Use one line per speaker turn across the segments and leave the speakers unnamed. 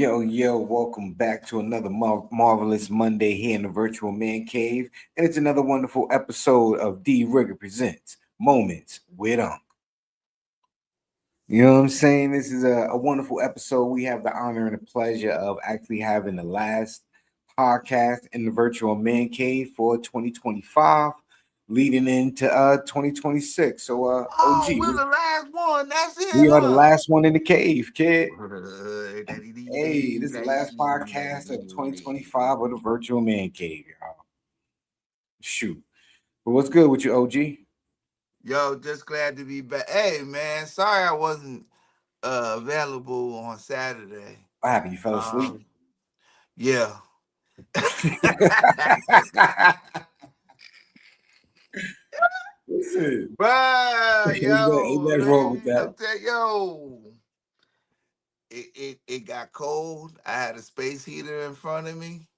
Yo, welcome back to another marvelous Monday here in the virtual man cave. And it's another wonderful episode of Dee Rigga Presents Moments with You know what I'm saying? This is a wonderful episode. We have the honor and the pleasure of actually having the last podcast in the virtual man cave for 2025, leading into 2026. So,
Oh,
OG,
we're the last one. That's it,
we are the
huh?
last one in the cave, kid. Hey, this is the last podcast of
Yo,
2025 of the Virtual Man Cave, y'all. Shoot. But what's good with you, OG?
just glad to be back. Hey, man, sorry I wasn't available on Saturday.
What happened? You fell asleep?
Um, yeah.
Listen,
Bruh,
ain't
yo,
that wrong with
man,
that?
I'm telling yo. It got cold. I had a space heater in front of me.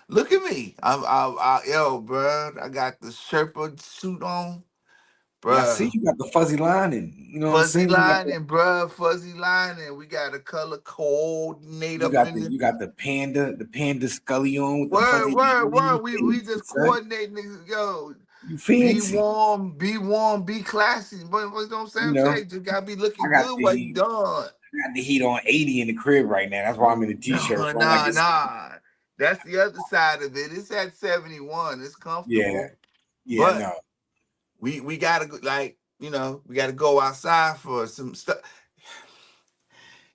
Look at me. Yo, bruh, I got the Sherpa suit on.
Yeah, I see
Bruh.
you got the fuzzy lining. You know what I'm
Fuzzy
saying?
lining, bruh. Fuzzy lining. We got a color coordinate
You
up
got
in
the
this.
you got the panda scully on with the
Word,
fuzzy
word, word.
lining.
We just
Son.
coordinating. Yo,
You
be
fancy.
warm, be warm, be classy. What I'm
You
saying?
know,
Just gotta be
I
looking
got
good
the
while you
heat.
done.
I got the heat on 80 in the crib right now. That's why I'm in the t-shirt.
No,
So I'm like, it's
nah. That's the other side of it. It's at 71. It's
yeah,
comfortable,
yeah,
but
no.
we gotta we gotta go outside for some stuff,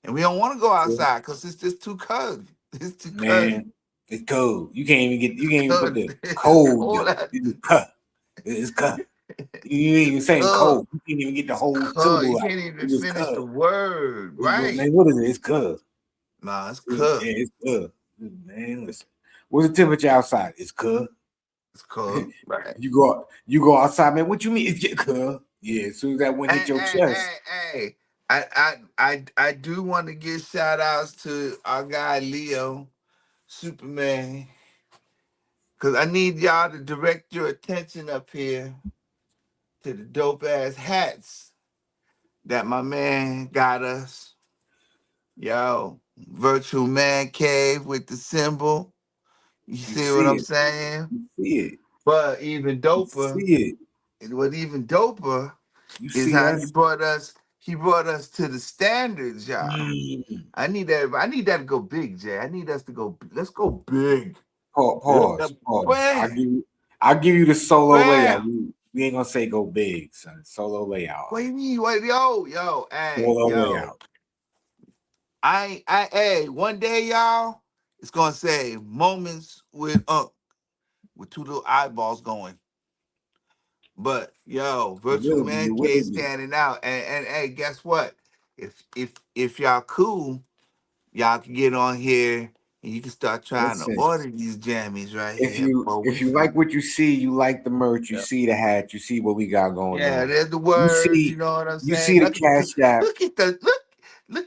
and we don't want to go outside because it's just too cold. It's too cold.
Man, it's cold. You can't even put
Cold.
the
It's
cold.
cold out.
It's cut. It's cut. You ain't even saying
Cold.
cold. You can't even get the
It's
whole
cold. You
syllable out.
can't even
It was
finish the
cut.
word, right?
Man, what is it? It's cut.
Nah, it's
Yeah,
cold.
it's cut. Man, listen. What's the temperature outside? It's cut.
It's cold, right?
You go outside, man. What you mean? It's get cut. Yeah, as soon as that wind
Hey,
hit your
hey,
chest.
hey, hey. I do want to give shout outs to our guy Leo, Superman, because I need y'all to direct your attention up here to the dope ass hats that my man got us. Yo, virtual man cave with the symbol. You
You
see what
see
I'm
it.
saying?
You see it.
But even
You
doper,
see it.
and what even doper
You
is
see
how
us.
he brought us to the standards, y'all.
Mm.
I need that to go big, Jay. I need us to go. Let's go big. Yeah,
Pause.
man,
I'll give you the solo layout.
man.
We ain't gonna say go big, son. Solo layout.
What do you mean? What, hey,
Solo layout.
hey. One day, y'all, it's gonna say moments with two little eyeballs going. But
It
virtual
will be.
man
It will
cave
be.
standing out. And hey, guess what? If y'all cool, y'all can get on here and you can start trying to
Listen,
order these jammies right here. Well,
if you like what you see, you like the merch, you
yeah,
see the hat, you see what we got going
yeah,
on.
there's the
You
words. You
see
know what I'm
you
saying?
see the cash app.
Look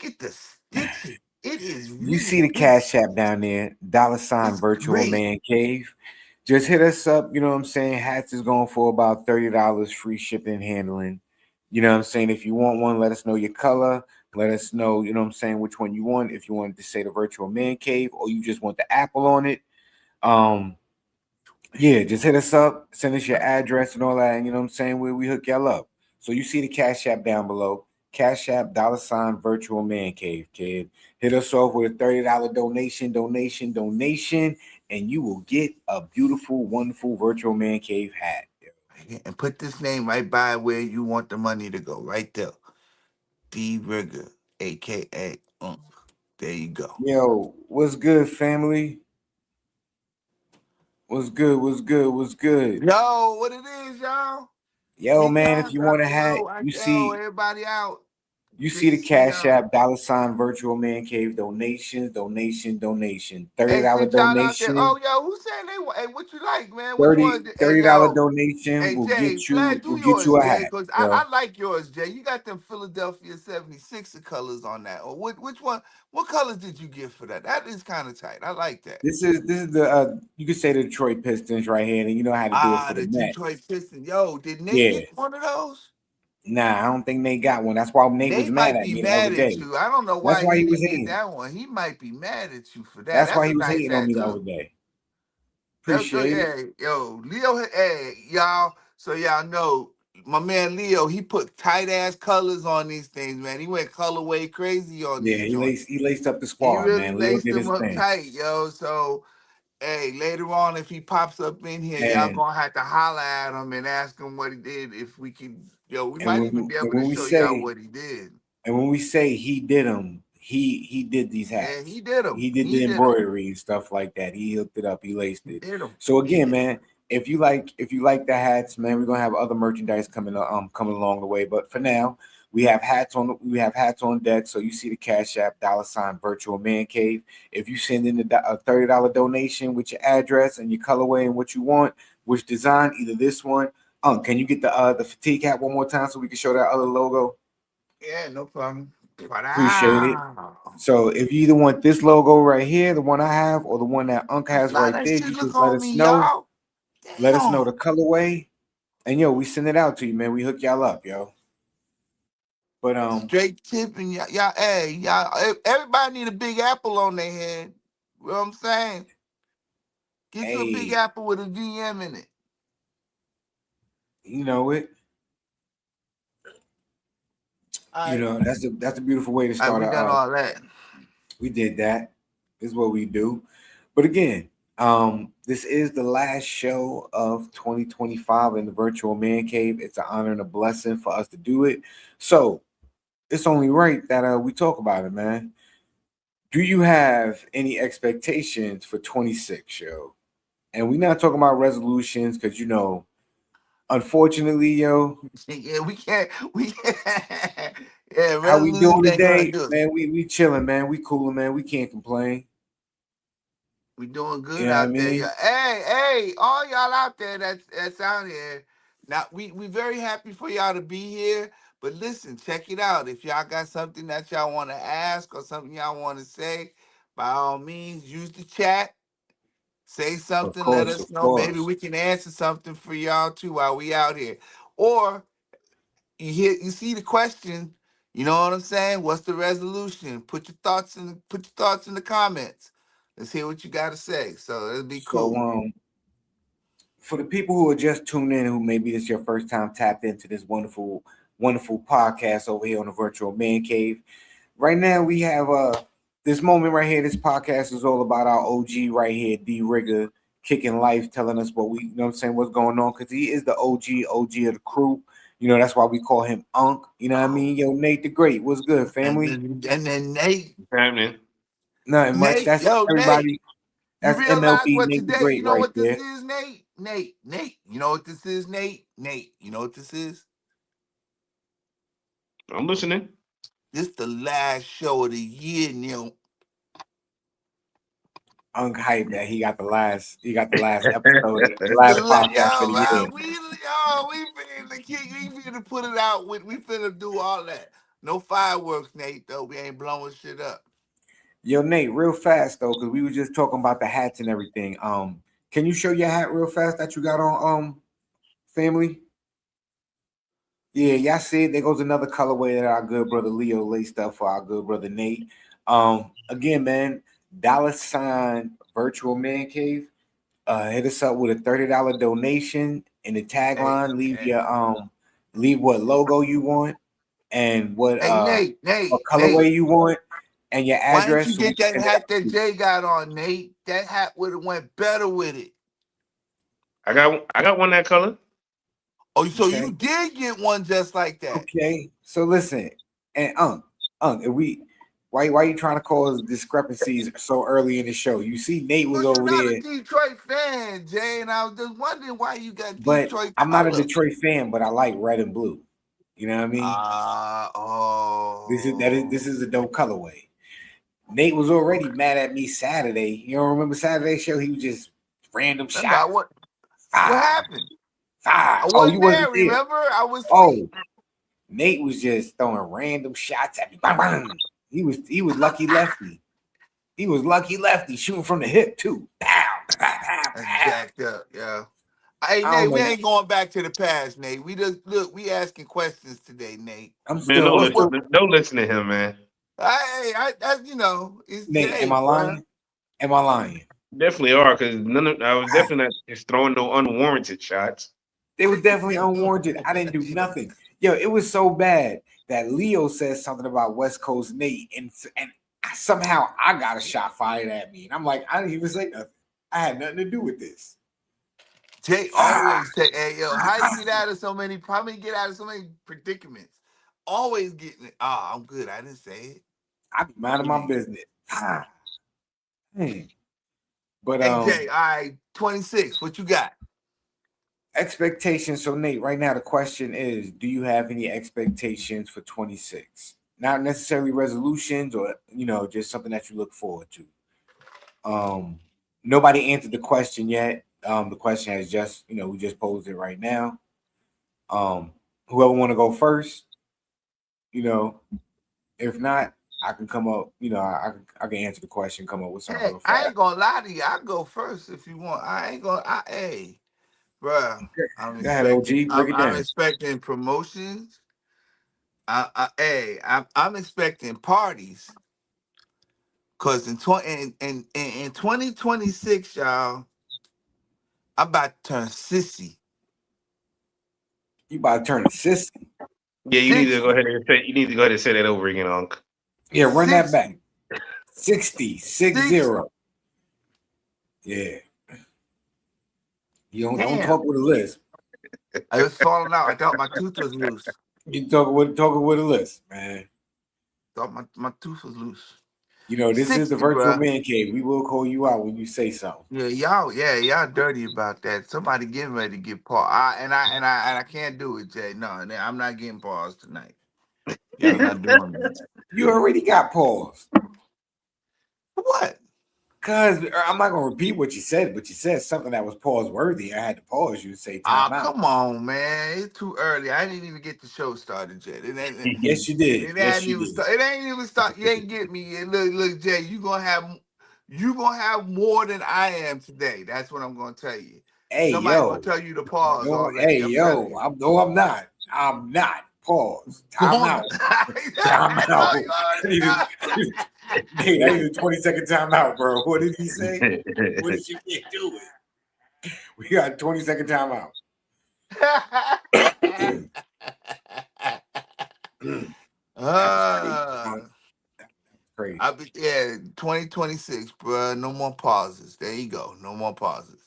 at the stitching. It is
You
really
see the
it's
cash app down there, dollar sign
it's
virtual
great.
man cave. Just hit us up. You know what I'm saying? Hats is going for about $30, free shipping and handling. You know what I'm saying? If you want one, let us know your color. Let us know, you know what I'm saying, which one you want. If you wanted to say the virtual man cave or you just want the apple on it. Um, yeah, just hit us up, send us your address and all that, and you know what I'm saying? We hook y'all up. So you see the Cash App down below. Cash App, dollar sign, virtual man cave, kid. Hit us off with a $30 donation, and you will get a beautiful, wonderful virtual man cave hat.
And put this name right by where you want the money to go, right there. Dee Rigga, aka Unc. There you go.
Yo, what's good, family? What's good? What's good? What's good?
Yo, what it is, y'all?
Yo,
Meet
man, if
guys,
you want a hat,
everybody out.
you
Good
see
to
the
see
Cash
y'all.
App, dollar sign, virtual man cave, donation.
Hey,
$30
send y'all out there.
donation.
Oh, yo, who saying they want? Hey, what you like, man? Which
30
one? Hey,
$30
yo.
donation
Hey, Jay,
will
do
get
yours,
you a
Jay,
hat,
because
yo.
I like yours, Jay. You got them Philadelphia 76er colors on that. Or which one? What colors did you get for that? That is kind of tight. I like that.
This is the you could say the Detroit Pistons right here, and you know how to do it
Ah,
for the
the Detroit
Mets.
Pistons. Yo, did Nate
Yeah,
get one of those?
Nah, I don't think Nate got one. That's why Nate was
Nate
mad
might
at
be
me the other
mad at
day.
you. I don't know
That's
why
why
he
he was
didn't get
hating.
that one. He might be mad at you for that.
That's
That's
why
a
he was
nice
hating on
hat
me the
too.
other day.
That,
Appreciate it.
yo, Leo, hey, y'all. So y'all know my man Leo. He put tight ass colors on these things, man. He went colorway crazy on
Yeah,
these joints.
he laced up the
He
squad,
really
man. Leo
laced
did
them
his
up
thing.
tight, yo. So hey, later on, if he pops up in here, y'all
And
gonna have to holler at him and ask him what he did. If we can, yo, we
and
might
when
even be able to
when we
show y'all
say
what he did.
and when we say he did them, he did these
Yeah, he
hats.
did them.
He did
He
the
did them.
embroidery and stuff like that. He hooked it up. He laced
He
it.
did them.
So
He
again,
did.
man, if you like the hats, man, we're gonna have other merchandise coming along the way. But for now, we have hats on deck. So you see the Cash App $ Virtual Man Cave. If you send in a $30 donation with your address and your colorway and what you want, which design, either this one. Can you get the fatigue hat one more time so we can show that other logo?
Yeah, no problem.
Appreciate it.
Wow.
So if you either want this logo right here, the one I have, or the one that Unc
Look
has
how
right
that
there,
shit
you
look
just let
on
us
me,
know.
y'all.
Let us know
Damn.
the colorway, and yo, we send it out to you, man. We hook y'all up, yo. But
Straight tipping, y'all. Hey, y'all. Everybody need a big apple on their head. You know what I'm saying? Get you a big
hey,
apple with a VM in it.
you know it.
All
You
right.
know that's a beautiful way to
All right,
start.
we done all that.
We did that. This is what we do. But again, this is the last show of 2025 in the virtual man cave. It's an honor and a blessing for us to do it. So it's only right that we talk about it, man. Do you have any expectations for 26, yo? And we're not talking about resolutions because unfortunately, yo,
Yeah, we can't. We can't. Yeah,
how we
resolution
doing
ain't gonna
today,
do it.
man? We chilling, man. We cooling, man. We can't complain.
We doing
You
good
know what I
out there.
mean?
Yeah. Hey, all y'all out there that's out here. Now we very happy for y'all to be here. But listen, check it out. If y'all got something that y'all want to ask or something y'all want to say, by all means, use the chat. Say
Of
something. Let
course,
us
of
know. Maybe
course.
we can answer something for y'all too while we out here. Or you see the question. You know what I'm saying? What's the resolution? Put your thoughts in the comments. Let's hear what you got to say. So it'll be
So,
cool.
for the people who are just tuning in, who maybe this is your first time tapped into this wonderful, wonderful podcast over here on the Virtual Man Cave. Right now, we have this moment right here. This podcast is all about our OG right here, Dee Rigga, kicking life, telling us what we, what I'm saying, what's going on, because he is the OG of the crew. That's why we call him Unc. You know what I mean? Yo, Nate the Great, what's good, family?
And then Nate,
Happening.
Nothing much. That's
Nate,
everybody.
you
That's
realize
MLB
what
Nate the
today? You
Great
know
right
what this
there.
is, Nate? Nate. You know what this is, Nate? You know what this is?
I'm listening.
This the last show of the year, Neil.
Unc hype that he got the last episode, the
It's the
last podcast of the year.
we finna put it out. We finna do all that. No fireworks, Nate. Though we ain't blowing shit up.
Yo, Nate, real fast though, because we were just talking about the hats and everything. Can you show your hat real fast that you got on, family? Yeah, y'all see it. There goes another colorway that our good brother Leo laced up for our good brother Nate. Again, man, $Virtual Man Cave. Hit us up with a $30 donation in the
Hey,
tagline.
hey,
Leave what logo you want and
hey,
what
Nate.
colorway you want and your
Why didn't
address
you
so we
get
can
that
send it out
hat that
to you.
Jay got on, Nate? That hat would have went better with it.
I got one that color.
Oh, so you
Okay.
did get one just like that?
Okay. So listen, and if we why you trying to cause discrepancies so early in the show? You see Nate was
Because you're
over
not a
there,
Detroit fan, Jay, and I was just wondering why you got
but
Detroit
I'm not a
color.
Detroit fan, but I like red and blue. You know what I mean? This is a dope colorway. Nate was already mad at me Saturday. You don't remember Saturday show? He was just random
Remember,
shots.
what
Five,
happened? I
five. Oh, you
wasn't
wasn't
there,
there.
remember? I was asleep.
Oh, Nate was just throwing random shots at me. Bang, bang. He was lucky lefty. He was lucky lefty shooting from the hip too. Pow, pow, pow,
That's
pow.
jacked up, yeah. Hey
I
Nate,
don't
we
know.
ain't going back to the past, Nate. We just look. We asking questions today, Nate.
I'm
Man,
still. I'm still.
don't listen to him, man.
That's it's
Nate, am
Jay,
I
bro.
lying? Am I lying?
Definitely are, because I was definitely not just throwing no unwarranted shots.
They were definitely unwarranted. I didn't do nothing. Yo, it was so bad that Leo said something about West Coast Nate, and somehow I got a shot fired at me, and I'm like, I didn't even say nothing. I had nothing to do with this.
Jay always say, "Hey yo, how you get out of so many? How many get out of so many predicaments? Always getting it. Ah, I'm good. I didn't say it.
I be minding my business. Man. But
Hey Jay, all right, 26. What you got?
expectations. So Nate, right now the question is, do you have any expectations for 26? Not necessarily resolutions or just something that you look forward to. Nobody answered the question yet. The question has just, we just posed it right now. Whoever want to go first, you know, if not, I can come up, I can answer the question, come up with something
Hey,
real
I
fast.
ain't gonna lie to you. I'll go first if you want. I ain't gonna. Hey, bruh,
Go ahead, OG, break it
I'm
down.
expecting promotions. I'm expecting parties. Cause in 2026, y'all, I'm about to turn 60.
You about to turn a sissy.
Yeah, you need to go
60.
ahead and say that over again, Unc.
Yeah, run that back.
60.
60,
60.
60. Yeah. You don't
Damn.
talk with a list.
I was falling out. I thought my tooth was loose.
You talking with a list, man.
Thought my tooth was loose.
This is the
60,
virtual
bruh.
man cave. We will call you out when you say something.
Y'all dirty about that. Somebody getting ready to get paused. I can't do it, Jay. No, I'm not getting paused tonight. Y'all not doing that.
You already got paused.
What?
Cause I'm not gonna repeat what you said, but you said something that was pause worthy. I had to pause you and say
Ah,
time out.
come on, man. It's too early. I didn't even get the show started yet.
Yes, you did.
It
Yes,
hadn't
you
even
did.
started. It ain't even start. You ain't get me. And look, Jay, you gonna have more than I am today. That's what I'm gonna tell you.
Hey,
Somebody gonna
yo.
tell you to pause
No, hey,
already. I'm telling
yo.
you.
I'm not. I'm not. Pause. Time
Hold on.
out. Time
I
out.
know you
I
already
need a, dude, I need a
know.
20-second time out, bro. What did he say? What did you get doing? We got a 20-second time out. That was crazy.
uh,
Crazy.
2026, bro. No more pauses. There you go. No more pauses.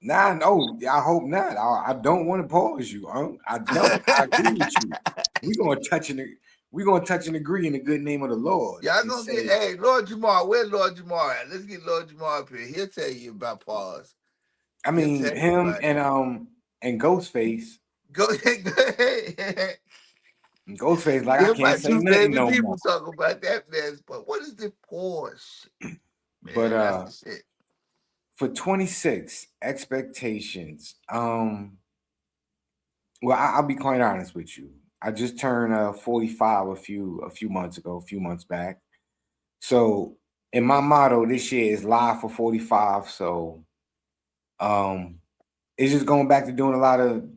Nah, no, I hope not. I don't want to pause you. I don't. I agree with you. We're gonna touch and agree in the good name of the Lord
Y'all
and
gonna get,
say,
hey, Lord Jamar, where's Lord Jamar at? Let's get Lord Jamar up here. He'll tell you about pause.
I
He'll
mean,
tell you
him
about it.
and Ghostface.
Go ahead, go ahead.
Ghostface, like I
They're
can't
my
say
two
nothing
favorite
no more.
people talk about that mess. But what is the pause?
But
Man, that's the shit.
for 26 expectations, well, I'll be quite honest with you. I just turned 45 a few months ago, a few months back. So, and my motto this year is live for 45. So, um, it's just going back to doing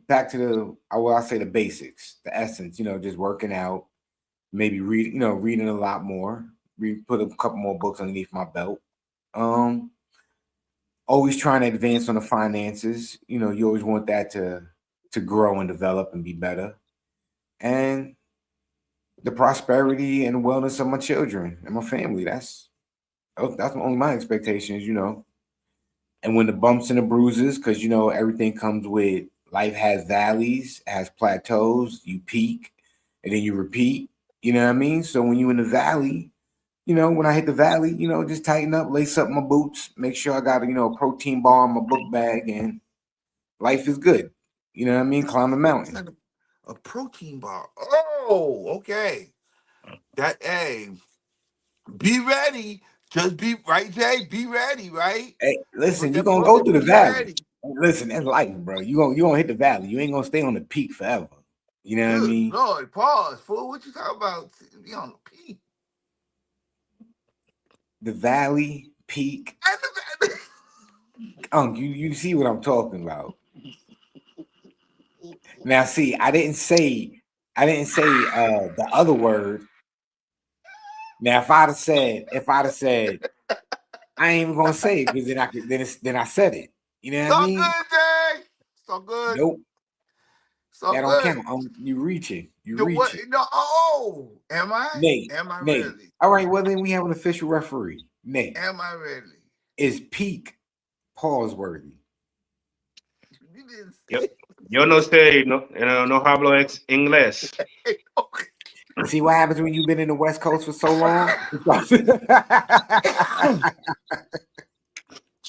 back to I say the basics, the essence. Just working out, maybe reading a lot more. Put a couple more books underneath my belt. Um, Always trying to advance on the finances. You always want that to grow and develop and be better. And the prosperity and wellness of my children and my family. That's only my expectations. And when the bumps and the bruises, because everything comes with life has valleys, has plateaus, you peak and then you repeat. You know what I mean? So when you in the valley, when I hit the valley, just tighten up, lace up my boots, make sure I got a protein bar in my book bag, and life is good. You know what I mean? Climb the
It's
mountain.
like a protein bar. Oh, okay. That hey, be ready. Just be right, Jay. Be ready, right?
Hey,
You put
listen, you're
that
gonna go
protein.
through the
Be
valley.
ready.
Listen, that's life, bro. You gonna hit the valley. You ain't gonna stay on the peak forever. You know what I
Good
mean?
Lord, pause, fool. What you talking about? Be on the peak.
The valley, peak. You see what I'm talking about. Now, see, I didn't say the other word. Now, if I'd have said, I ain't even gonna say it because then I said it. You know
It's
what I
all
mean?
good, Jay. It's all good.
Nope,
It's all
that don't
good.
count. You reaching, you
The what?
reaching.
No. Oh, am I?
Nate,
Am I
Nate.
really?
All right, well then we have an official referee. Nate,
Am I really?
is peak pause worthy?
You didn't
Yo,
say.
yo no sé, no hablo inglés.
Okay.
See what happens when you've been in the West Coast for so long?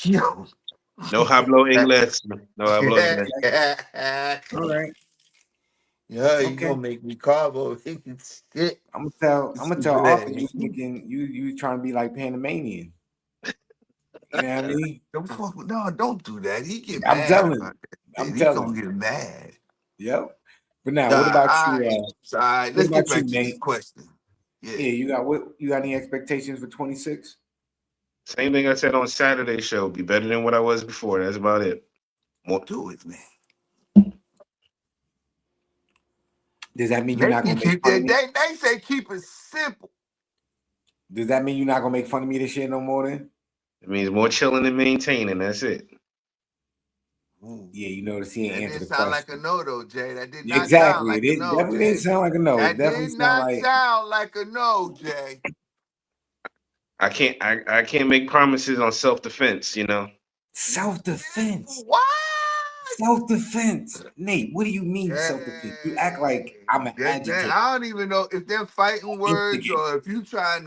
Yo.
No hablo inglés. No hablo inglés.
All right.
Yeah, you
Okay.
gonna make me carbo. Shit.
I'm gonna tell Arthur
Superman.
you thinking you trying to be like Panamanian. You know what I mean?
Don't do that. He get
I'm
mad
telling you.
about that.
I'm
He
telling
gonna
you.
get mad.
Yep. But now,
All
what about you?
right. All right.
What
Let's get
about you,
back to this
Nate?
question. Yeah.
Yeah, you got any expectations for 26?
Same thing I said on Saturday show. Be better than what I was before. That's about it. More,
Do it, man.
Does that mean you're not gonna make
Keep
fun of
that.
me?
They say keep it simple.
Does that mean you're not gonna make fun of me this year no more then?
it means more chilling and maintaining. That's it.
Ooh.
Yeah, you notice he ain't
That
answer
didn't
the
sound like a
question.
no, though, Jay. That did not sound
Exactly. It
like a
didn't
no,
definitely didn't
Jay.
sound like a no. It
That
definitely
did
sound
not
like
sound like a no, Jay.
I can't make promises on self defense. You know.
self-defense.
What?
Self-defense. Nate, what do you mean self-defense? You act like I'm an agitator,
I don't even know if they're fighting words
instigator.
or if you trying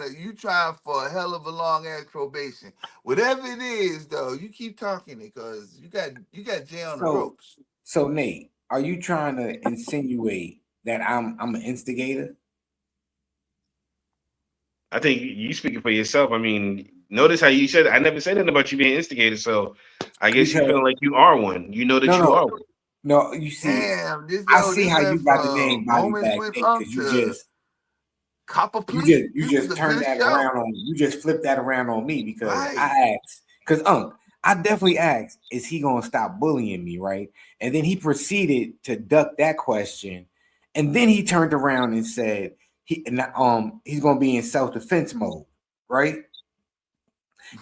for a hell of a long ass probation. Whatever it is, though, you keep talking it because you got Jay on the
So
ropes.
so Nate, are you trying to insinuate that I'm an instigator?
I think you speaking for yourself. I mean, notice how you said I never said anything about you being instigated. So I guess you
Because
feeling like you are one. You know
no,
that you
no,
are one.
no. You see,
Damn,
I see
this
how
went
you got the name
from
body
moments
bag
with
Nate because
to copper plea.
you
This is
just
a
turned
good
that
show,
around on you just flipped that around on me because
right?
I asked because I definitely asked, is he gonna stop bullying me, right? And then he proceeded to duck that question, and then he turned around and said he's gonna be in self-defense mode, right?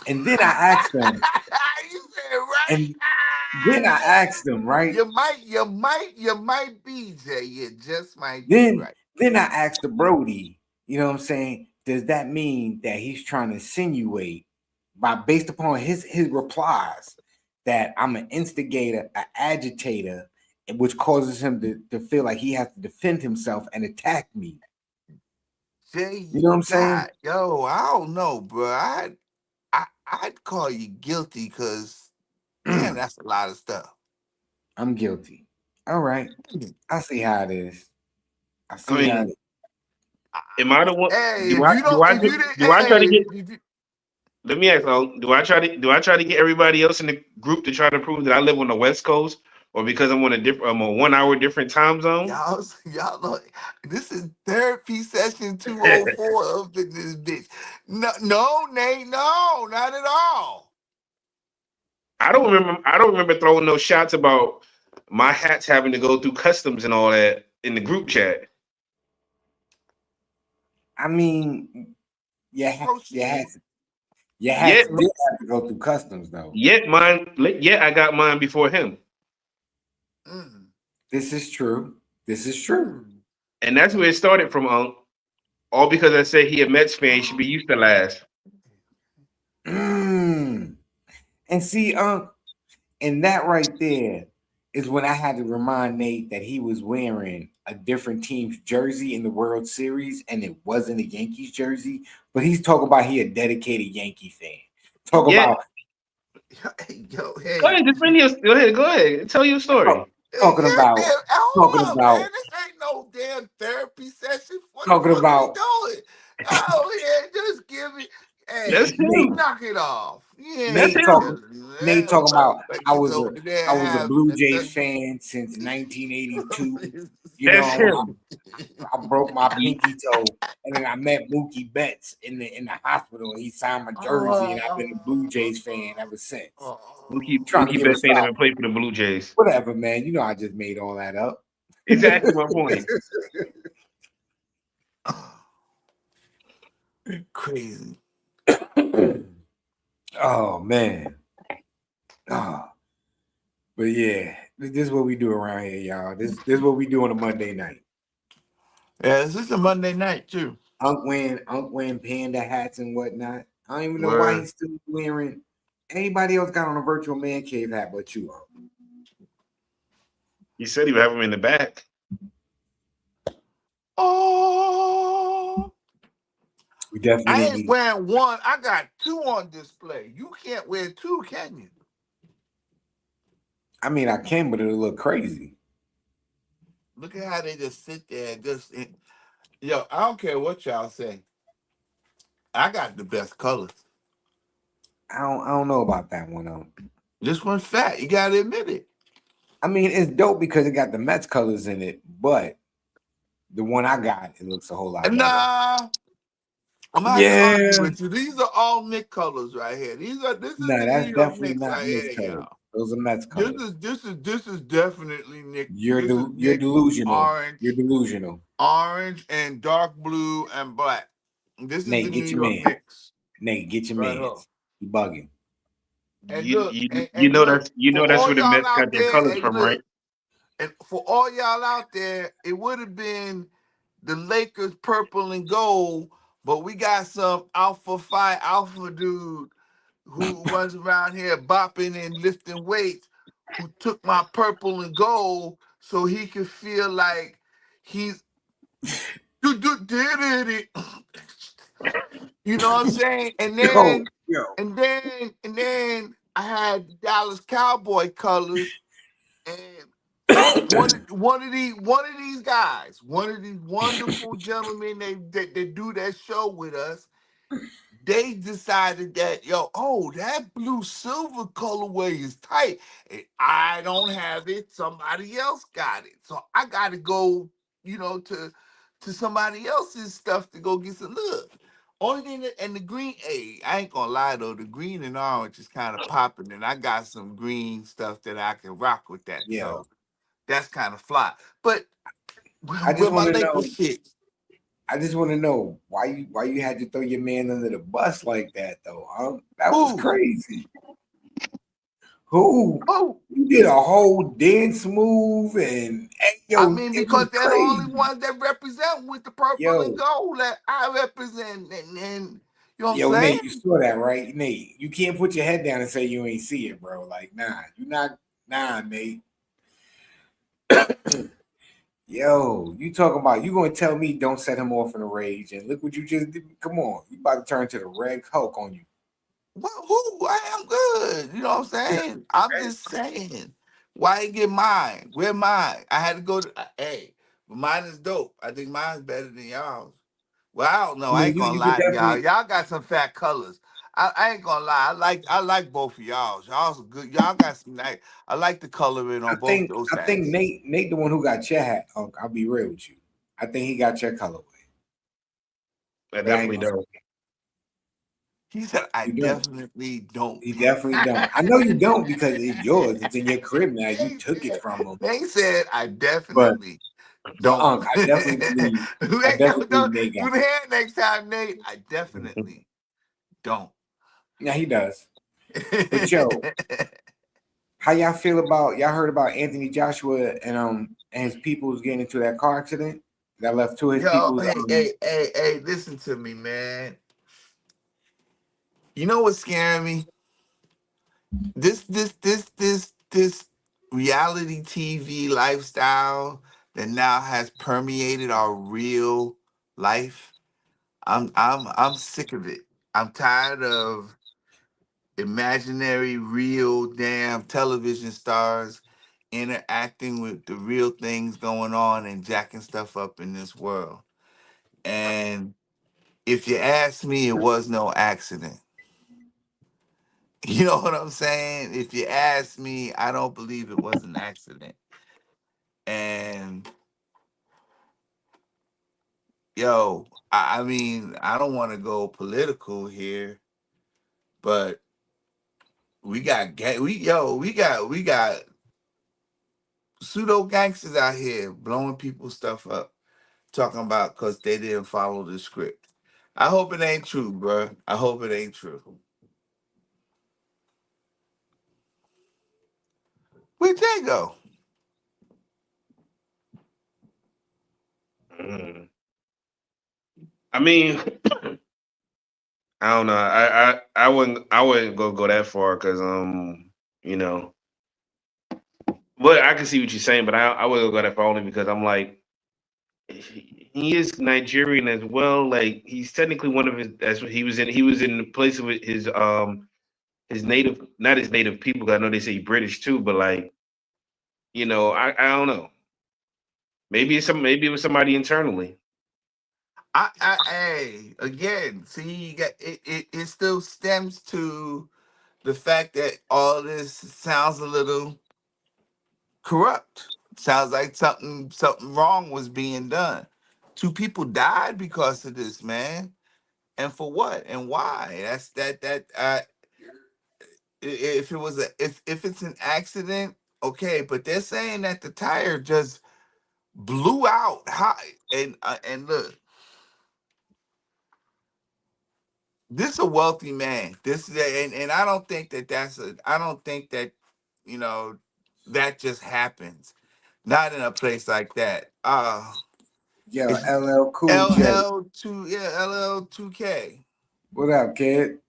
And then I asked him,
You said right.
and then I asked him, right?
You might be, Jay. You just might be
Then
right.
then I asked the Brody, you know what I'm saying? Does that mean that he's trying to insinuate by based upon his replies that I'm an instigator, an agitator, which causes him to feel like he has to defend himself and attack me.
Jay,
You know what
you
I'm saying?
got I don't know, bro. I'd call you guilty because damn, that's a lot of stuff.
I'm guilty. All right. I see how it is. I
I
see how it
mean,
is.
am I the one?
Hey, if you don't, if you didn't,
Do I try to get?
if you,
Let me ask. Do I try to get everybody else in the group to try to prove that I live on the West Coast, or because I'm a 1 hour different time zone?
y'all know, this is therapy session 204 of this bitch. No, Nate, no, not at all.
I don't remember throwing those shots about my hats having to go through customs and all that in the group chat.
I mean,
Proceed.
your
Yet,
hats did have to go through customs though.
yet I got mine before him,
Mm,
This is true. This is true.
mm.
and that's where it started from. All because I said he a Mets fan, he should be used to last.
Mm. And see, and that right there is when I had to remind Nate that he was wearing a different team's jersey in the World Series, and it wasn't a Yankees jersey. But he's talking about he a dedicated Yankee fan. Talk
Yet,
about
go
Hey,
ahead, just bring your go ahead, tell your story.
talking about
man,
talking
hold on,
about
man. This ain't no damn therapy session. What the
talking
fuck we
about
doing? Oh yeah, just give it.
That's
Hey,
Nate.
him.
knock it off.
That's
Nate
Yeah,
talking
him.
Nate talking about I
congratulations
was a
over there.
I was a
Have
Blue Jays fan since 1982. You
That's
know,
him.
I broke my pinky toe, and then I met Mookie Betts in the hospital, and he signed my jersey, and I've been a Blue Jays fan ever since.
Mookie
Trying to
Mookie
give a
Betts ain't
stop,
even played for the Blue Jays.
whatever, man. You know, I just made all that up.
Exactly my point.
Crazy.
Oh man. Oh, but yeah, this is what we do around here, y'all. This is what we do on a Monday night.
Yeah, this is a Monday night too.
Unc wearing panda hats and whatnot. I don't even know why
Word.
he's still wearing. Anybody else got on a virtual man cave hat but you, Unc.
He said he would have him in the back.
Oh,
We definitely
I
didn't
ain't
need.
wearing one. I got two on display. You can't wear two, can you?
I mean, I can, but it'll look crazy.
Look at how they just sit there and just. Yo, I don't care what y'all say. I got the best colors.
I don't know about that one though.
This one's fat. You gotta admit it.
I mean, it's dope because it got the Mets colors in it, but the one I got, it looks a whole lot better.
Nah, I'm gonna have to argue
Yeah.
with you. These are all Nick colors right here. This is
No,
the New
that's
York
definitely
Knicks
not
right
Mets
here,
colors.
y'all.
Those are Mets colors.
This is definitely Nick.
You're
Nick
delusional. You're
orange,
delusional.
orange and dark blue and black. This is the
Nate,
New
get your
York
man.
Knicks
Nate, get your
right here.
man's. You bugging.
And
You
look,
you you
and
know
look
that's you
for
know that's
all
where the
y'all
Mets
out
got their
there.
colors
Hey,
from, right?
look, and for all y'all out there, it would have been the Lakers purple and gold, but we got some alpha five alpha dude who runs around here bopping and lifting weights, who took my purple and gold so he could feel like he's did it. You know what I'm saying?
Yo, yo.
And then I had Dallas Cowboy colors, and one of these guys, one of these wonderful gentlemen they do that show with us, they decided that that blue silver colorway is tight. And I don't have it. Somebody else got it. So I got to go, to somebody else's stuff to go get some look. Only thing and the green, hey, I ain't gonna lie though, the green and orange is kind of popping, and I got some green stuff that I can rock with that.
Yo.
So that's kind of fly. But
I just
where my
want to know.
Lakers shit?
I just want to know why you had to throw your man under the bus like that though, huh? That was
Who?
crazy. Who?
Who?
You did a whole dance move and
I
yo,
mean,
it was
because they're the only
crazy.
ones that represent with the purple and
Yo,
gold that I represent. And you know what I'm
yo,
saying?
Nate, you saw that, right? Nate, you can't put your head down and say you ain't see it, bro. Like, nah, you not, nah, Nate. Yo, you talking about you gonna tell me don't set him off in a rage and look what you just did. Come on, you about to turn to the Red Hulk on you.
Well, who? I am good. You know what I'm saying? I'm just saying. Why ain't get mine? Where mine? I had to go to, hey, but mine is dope. I think mine's better than y'all's. Well, I don't know.
I
I
mean,
ain't gonna
you could
lie to y'all.
definitely.
Y'all got some fat colors. I ain't gonna lie. I like both of y'all's. Y'all's good. Y'all got some nice. I like the coloring on both those
I think
hats.
Nate the one who got your hat. I'll be real with you. I think he got your colorway,
I
but I ain't
definitely
gonna.
don't.
He said, I
You don't.
definitely don't.
He definitely don't. I know you don't because it's yours. It's in your crib now. You took it from him.
They said, I
But
definitely
but
don't.
I definitely believe. I
Yo,
definitely believe Nate
do
got
the
you.
hand next time, Nate. I definitely don't.
Yeah, he does. But yo, how y'all feel about y'all heard about Anthony Joshua and his peoples getting into that car accident that left two of his
Yo,
peoples
hey, listen to me, man. You know what's scaring me? This reality TV lifestyle that now has permeated our real life. I'm sick of it. I'm tired of imaginary, real, damn television stars interacting with the real things going on and jacking stuff up in this world. And if you ask me, it was no accident. You know what I'm saying? If you ask me, I don't believe it was an accident. And yo, I mean, I don't want to go political here, but we got pseudo gangsters out here blowing people's stuff up, talking about because they didn't follow the script. I hope it ain't true, bro. I hope it ain't true. Where'd Jay go?
Mm. I mean, I don't know. I wouldn't go that far because you know. But I can see what you're saying, but I wouldn't go that far only because I'm like he is Nigerian as well. Like he's technically one of his. That's what he was in the place of his native, not his native people. 'Cause I know they say British too, but like I don't know. Maybe it was somebody internally.
Hey, again, see, you got it still stems to the fact that all this sounds a little corrupt. Sounds like something wrong was being done. Two people died because of this, man. And for what and why? That's that. If it was if it's an accident, okay. But they're saying that the tire just blew out. And look, this is a wealthy man. This is and I don't think that I don't think that you know that just happens. Not in a place like that.
Yo,
It's
LL Cool J.
LL2K.
What up, kid?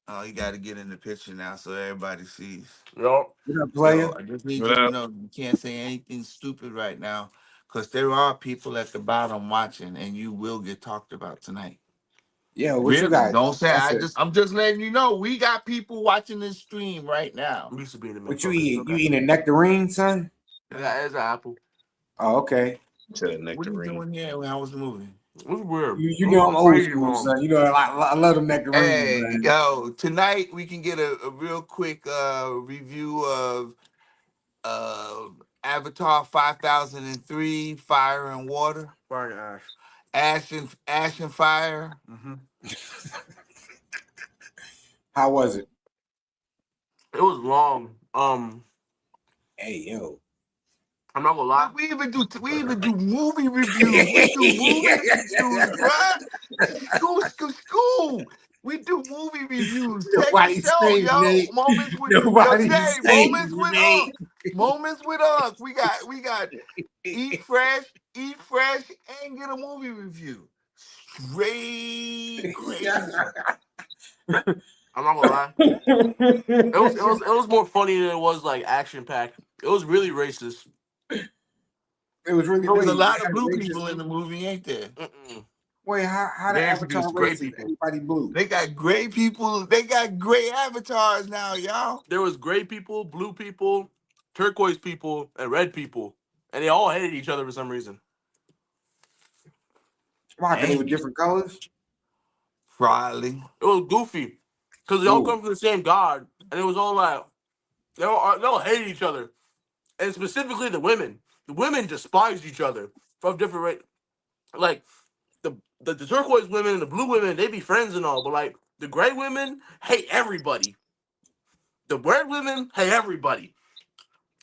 Oh, you got to get in the picture now so everybody sees.
Yo,
What up,
So
player?
I just need
What
you to
up?
know you can't say anything stupid right now, because there are people at the bottom watching, and you will get talked about tonight.
Yo, what you
Really?
got?
Don't say
That's it.
I'm just letting you know we got people watching this stream right now.
I'm used to being in
What you
Minnesota. It's
eat? You
okay.
eating a nectarine, son?
Yeah, it's an apple.
Oh, okay.
To the
What are you
nectarine.
doing here when I was moving?
It was weird.
You
It
know
was
I'm old
crazy
school,
wrong.
son. You know I love them nectarines,
Hey,
man.
yo, tonight we can get a real quick review of Avatar 5003, Fire and Water,
Fire and ash.
Ash and Fire.
Mm-hmm.
How was it?
It was long.
Hey, yo.
I'm not gonna lie.
We even do movie reviews. We do movie reviews, bruh. School. We do movie reviews. Check the
Nobody's
show,
safe,
yo.
Nate.
Moments with yo
Nobody's
Jay.
safe, Nate.
Moments with Unc. We got eat fresh, and get a movie review. Straight crazy.
I'm not gonna lie. It was more funny than it was like action packed. It was really racist.
It was really,
There was a
really
lot of
had
blue
racist
people in
thing.
the movie, ain't there?
Mm-mm.
Wait, how the
They
Avatar
introduced gray
racist?
people.
Everybody blue.
They got gray people. They got gray avatars now, y'all.
There was gray people, blue people, turquoise people, and red people, and they all hated each other for some reason.
Why? Because they were
Dang.
different colors.
Probably.
It was goofy because they all
Ooh.
come from the same god, and it was all like they all hated each other, and specifically the women. The women despised each other from different like the turquoise women and the blue women. They be friends and all, but like the gray women hate everybody. The red women hate everybody.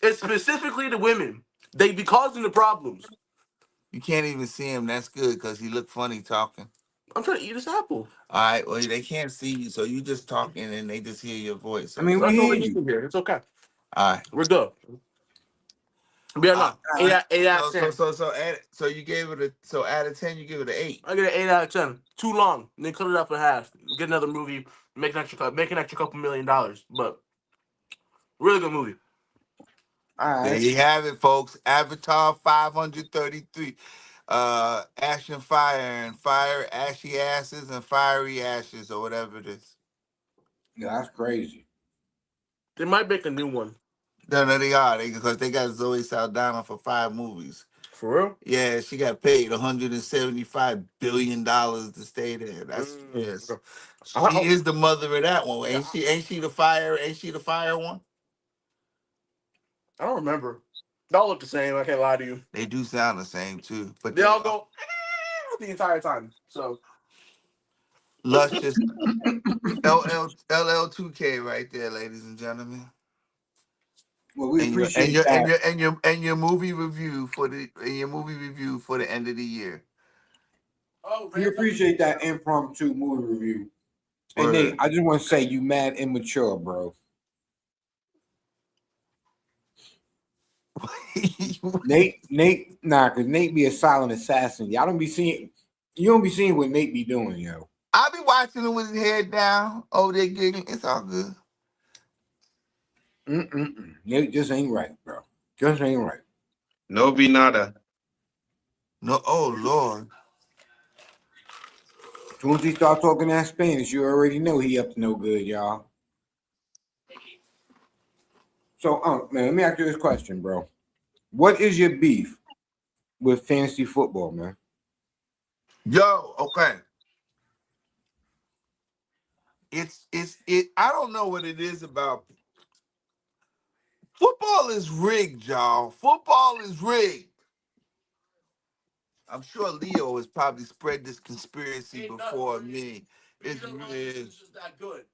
It's specifically the women. They be causing the problems.
You can't even see him. That's good because he looked funny talking.
I'm trying to eat this apple.
All right. Well, they can't see you, so you just talking and they just hear your voice.
I
So
mean,
it's
we
That's
okay.
all
hear
they need
you.
to hear. It's okay.
All right.
We're good. Yeah,
Uh,
no. 8 out of
so
10.
so you gave it out of 10 you give it an 8.
I get an 8 out of 10. Too long. And then cut it up in half. Get another movie. Make an extra couple $1,000,000. But really good movie.
All
There
right.
you have it, folks. Avatar 533. Ash and Fire and Fire Ashy Ashes and Fiery Ashes or whatever it is.
Yeah, that's crazy.
They might make a new one.
No, they are. Because they got Zoe Saldana for 5 movies.
For real?
Yeah, she got paid $175 billion to stay there. That's yes. She is the mother of that one. Ain't she? Ain't she the fire? Ain't she the fire one?
I don't remember. They all look the same. I can't lie to you.
They do sound the same too. But
They all go the entire time. So
luscious LL2K right there, ladies and gentlemen.
Well, we
and your
appreciate that.
and your movie review for the end of the year.
Oh,
We appreciate that impromptu movie review. Hey Nate,
Word.
I just want to say you mad immature, bro. Nate, nah, cause Nate be a silent assassin. Y'all don't be seeing, you don't be seeing what Nate be doing, yo.
I be watching him with his head down. Oh, they giggling. It's all good.
Nate just ain't right, bro. Just ain't right.
No be nada.
No, oh Lord.
As soon as he start talking that Spanish, you already know he up to no good, y'all. So, man, let me ask you this question, bro. What is your beef with fantasy football, man?
Yo, okay. It's I don't know what it is about football is rigged, y'all. Football is rigged. I'm sure Leo has probably spread this conspiracy before me. It's
just that good.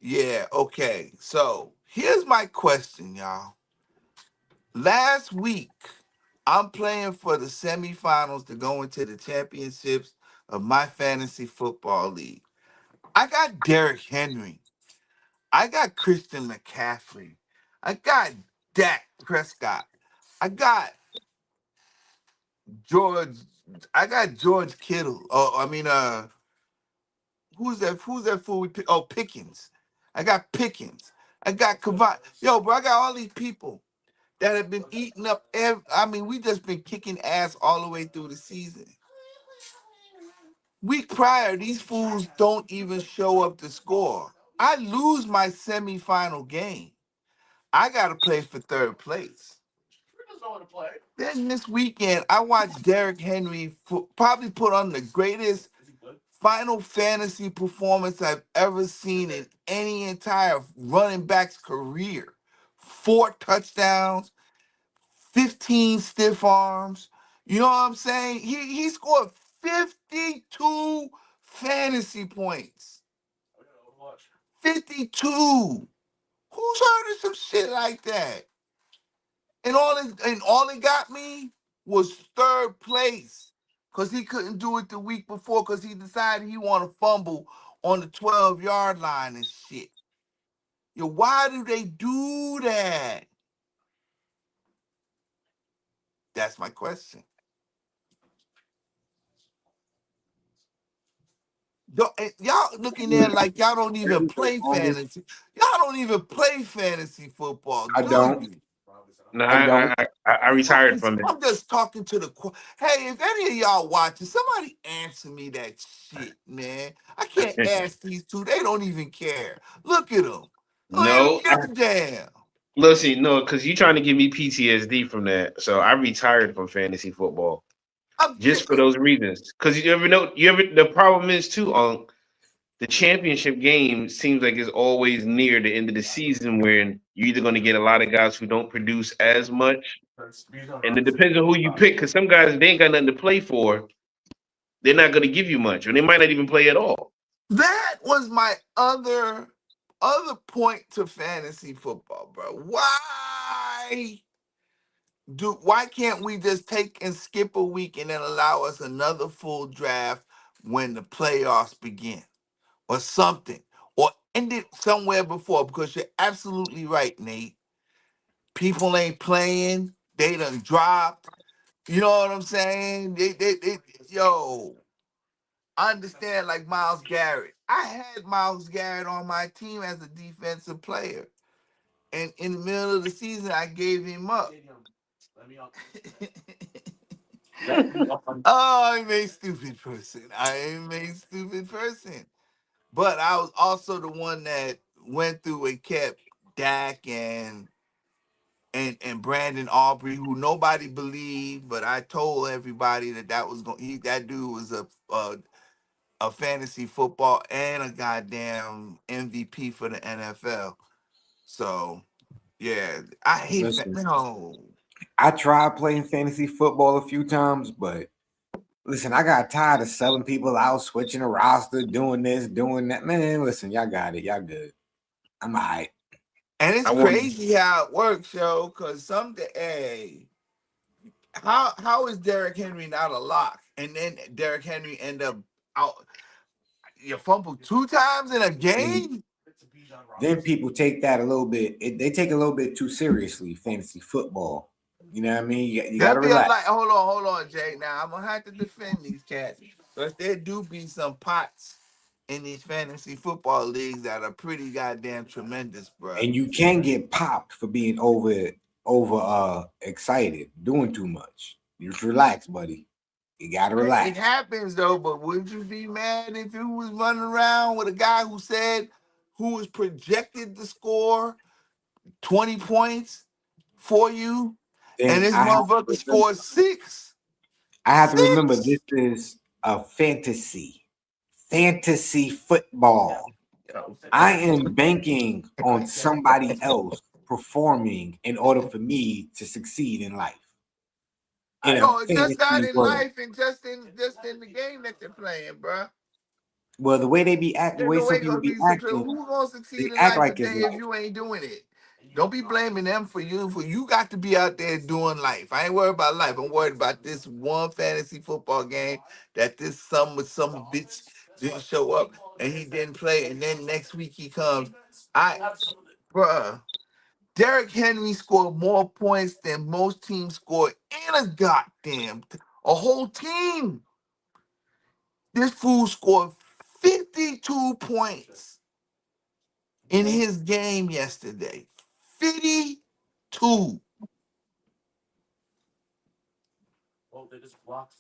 yeah, okay. So here's my question, y'all. Last week, I'm playing for the semifinals to go into the championships of my fantasy football league. I got Derrick Henry. I got Christian McCaffrey. I got Dak Prescott. I got George. I got George Kittle. Oh, I mean, who's that? Who's that fool? Oh, Pickens. I got Pickens. I got Kavon. Yo, bro, I got all these people that have been eating up. I mean, we just been kicking ass all the way through the season. Week prior, these fools don't even show up to score. I lose my semifinal game. I got to play for third place. Then this weekend, I watched Derrick Henry probably put on the greatest Final Fantasy performance I've ever seen in any entire running back's career. 4 touchdowns, 15 stiff arms. You know what I'm saying? He scored 52 fantasy points. 52. Who's heard of some shit like that? And all it got me was third place. Cause he couldn't do it the week before because he decided he want to fumble on the 12-yard line and shit. Yo, why do they do that? That's my question. Y'all looking there like y'all don't even play fantasy. Y'all don't even play fantasy football,
I
do
don't.
you?
No,
I don't.
I retired from it.
I'm just talking to the. Hey, if any of y'all watching, somebody answer me that shit, man. I can't ask these two. They don't even care. Look at them. They don't even
No,
give a damn.
listen, no, because you trying to give me PTSD from that. So I retired from fantasy football
I'm
just for those reasons. Because you ever know, the problem is too, the championship game seems like it's always near the end of the season where you're either going to get a lot of guys who don't produce as much, and it depends on who you pick. Because some guys they ain't got nothing to play for, they're not going to give you much, or they might not even play at all.
That was my other point to fantasy football, bro. Why can't we just take and skip a week and then allow us another full draft when the playoffs begin or something, or end it somewhere before? Because you're absolutely right, Nate. People ain't playing. They done dropped. You know what I'm saying? Yo, I understand like Myles Garrett. I had Myles Garrett on my team as a defensive player. And in the middle of the season, I gave him up. Oh, I'm a stupid person. I am a stupid person. But I was also the one that went through and kept Dak and Brandon Aubrey, who nobody believed, but I told everybody that was going. That dude was a fantasy football and a goddamn MVP for the NFL. So yeah, I hate that.
Listen,
No,
I tried playing fantasy football a few times, but listen, I got tired of selling people out, switching the roster, doing this, doing that. Man, listen, y'all got it. Y'all good. I'm all right.
And it's
I want.
crazy how it works, yo. Because how is Derrick Henry not a lock, and then Derrick Henry end up out? You fumble 2 times in a
And
game.
then people take that a little bit. They take it a little bit too seriously. Fantasy football. You know what I mean? You got
There'll
to
be a
relax.
lot. Hold on, Jay. Now I'm gonna have to defend these cats because there do be some pots in these fantasy football leagues that are pretty goddamn tremendous, bro.
And you can get popped for being over excited, doing too much. You just relax, buddy. You got to
It
relax.
happens though, but would you be mad if you was running around with a guy who was projected to score 20 points for you, and
Then
this motherfucker scored six?
I have to remember this
Six.
is a fantasy football. I am banking on somebody else performing in order for me to succeed in life. In a
No, just not
fantasy
in
world.
life and just in the game that they're playing, bro.
Well, the way they be acting, the
There's
way
no
some
way
people
gonna
be
be successful.
acting,
Who's gonna
they
succeed in
act
life
like it's
if
life.
you ain't doing it? Don't be blaming them for you. For you got to be out there doing life. I ain't worried about life. I'm worried about this one fantasy football game that this some bitch didn't show up and he didn't play, and then next week he comes. Bruh, Derrick Henry scored more points than most teams score in a whole team. This fool scored 52 points in his game yesterday. 52.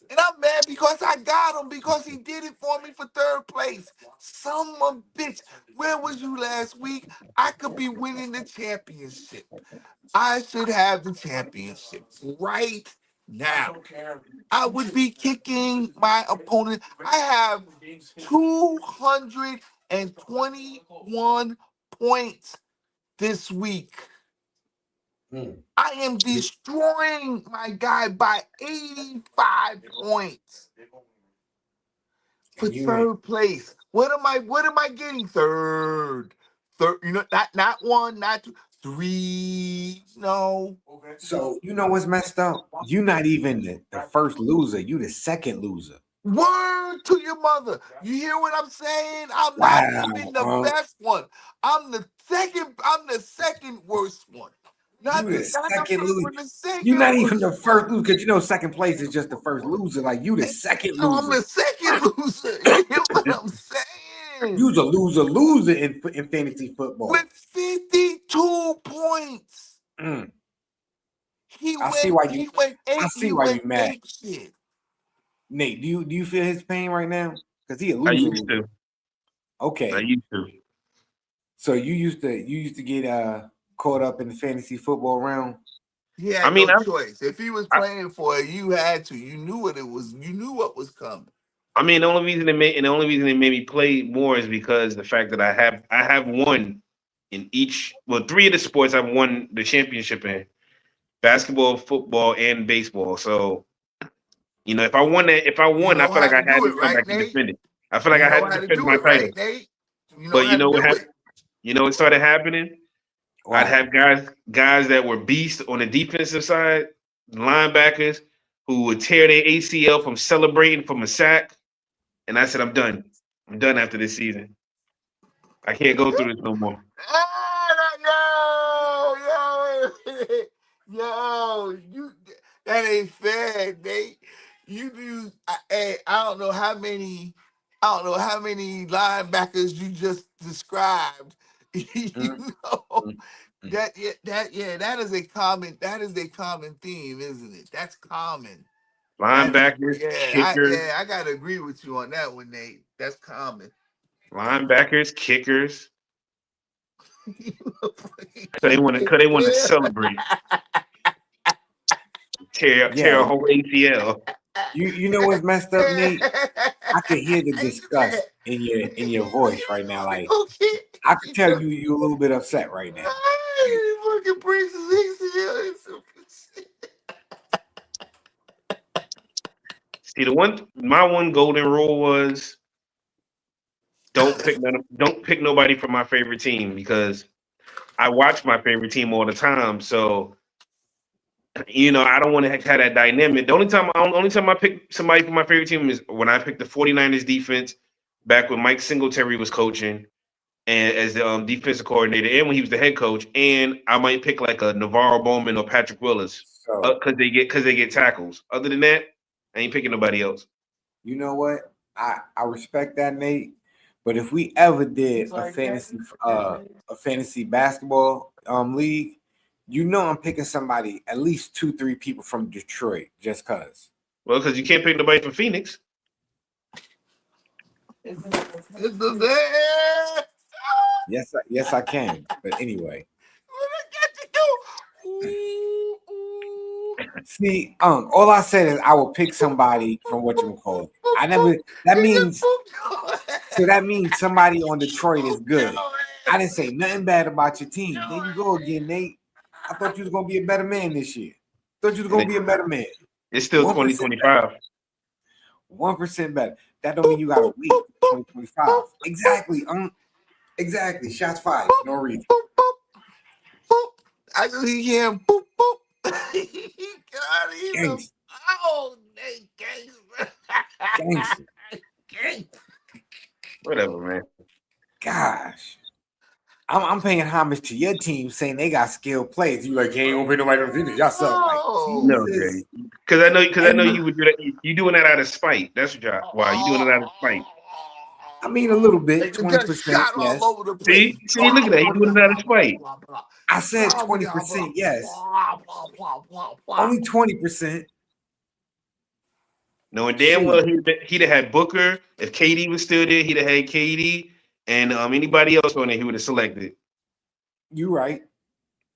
And I'm mad because I got him because he did it for me for third place. Son of a bitch. Where was you last week? I could be winning the championship. I should have the championship right now. I would be kicking my opponent. I have 221 points this week. I am destroying my guy by 85 points for
And you ain't.
third place. What am I getting? Third. Third, not one, not two, three. No.
So you know what's messed up? You're not even the first loser. You the second loser.
Word to your mother. You hear what I'm saying? I'm not even
Wow.
the best one. I'm the second worst one.
You the
Not the
second
first
loser.
one, the
You're
second
not even
worst
the
one.
first loser because you know second place is just the first loser. Like you the second
So I'm
loser.
the second loser. You hear what I'm saying?
You's a loser in fantasy
With
football.
52 points.
Mm.
He
I see
went
why you.
he went
I
eight
see
he
why
went
you mad,
ape shit.
Nate. Do you feel his pain right now? Because he a
I
loser.
used to. I
Okay,
used to.
so you used to get caught up in the fantasy football realm.
He
I
had
mean,
no choice. If he was
I,
playing for it, you had to. You knew what it was. You knew what was coming.
I mean, the only reason it made me play more is because the fact that I have won in each, well, three of the sports I've won the championship in: basketball, football, and baseball. So if I
You
won, I
know
feel
how
like
to
I had
do
to
it,
come
right,
back and
Nate?
defend it. I feel like
You
I had
know
to
how to
defend
do
my
it, right,
title.
Nate? You know
But
how to do it.
what started happening?
What
I'd
happened?
have guys that were beasts on the defensive side, linebackers who would tear their ACL from celebrating from a sack, and I said, I'm done. I'm done after this season. I can't go through this no more.
You that ain't fair, Nate. You do. I don't know how many. I don't know how many linebackers you just described. You
Mm,
know
mm, mm.
that is a common theme, isn't it? That's common. That is
Linebackers, kickers,
I gotta agree with you on that one, Nate. That's common.
kickers.
You
Cause they want to celebrate, tear a
Yo,
whole ACL.
you know what's messed up, Nate? I can hear the
You said,
disgust in your voice right now. Like
okay.
I can tell you a little bit upset right now.
You fucking brings his
See, my one golden rule was don't pick nobody from my favorite team because I watch my favorite team all the time. So, you know, I don't want to have that dynamic. The only time I pick somebody for my favorite team is when I picked the 49ers defense back when Mike Singletary was coaching and as the defensive coordinator, and when he was the head coach. And I might pick like a Navarro Bowman or Patrick Willis
So
because they get tackles. Other than that, I ain't picking nobody else.
you know what? I respect that, Nate. But if we ever did a fantasy basketball league, you know I'm picking somebody, at least 2-3 people from Detroit, just cause.
Well, because you can't pick nobody from Phoenix.
Yes, I can. But anyway. See, all I said is I will pick somebody from what you call it. I never. That means so. That means somebody on Detroit is good. I didn't say nothing bad about your team. There you go again, Nate. I thought you was gonna be a better man this year. Thought you was gonna be a better man.
It's still 2025.
1% better. That don't mean you gotta wait 2025. Exactly. Exactly. Shots fired. No reason.
I just hear him. Boop boop.
Gangster.
Oh, gangster.
Gangster.
Whatever, man.
Gosh. I'm paying homage to your team, saying they got skilled players. You like, hey, you don't pay nobody to finish. Y'all suck. Like,
no, Jay. Because I know you would do that. You doing that out of spite. That's what y'all. Why you doing it out of spite?
I mean, a little bit, 20%. Yes.
All over the place.
See, look at that. You doing it out of spite.
I said 20%. Yes. Only 20%.
Knowing damn well he'd have had Booker. If KD was still there, he'd have had KD and anybody else on there he would have selected.
You right.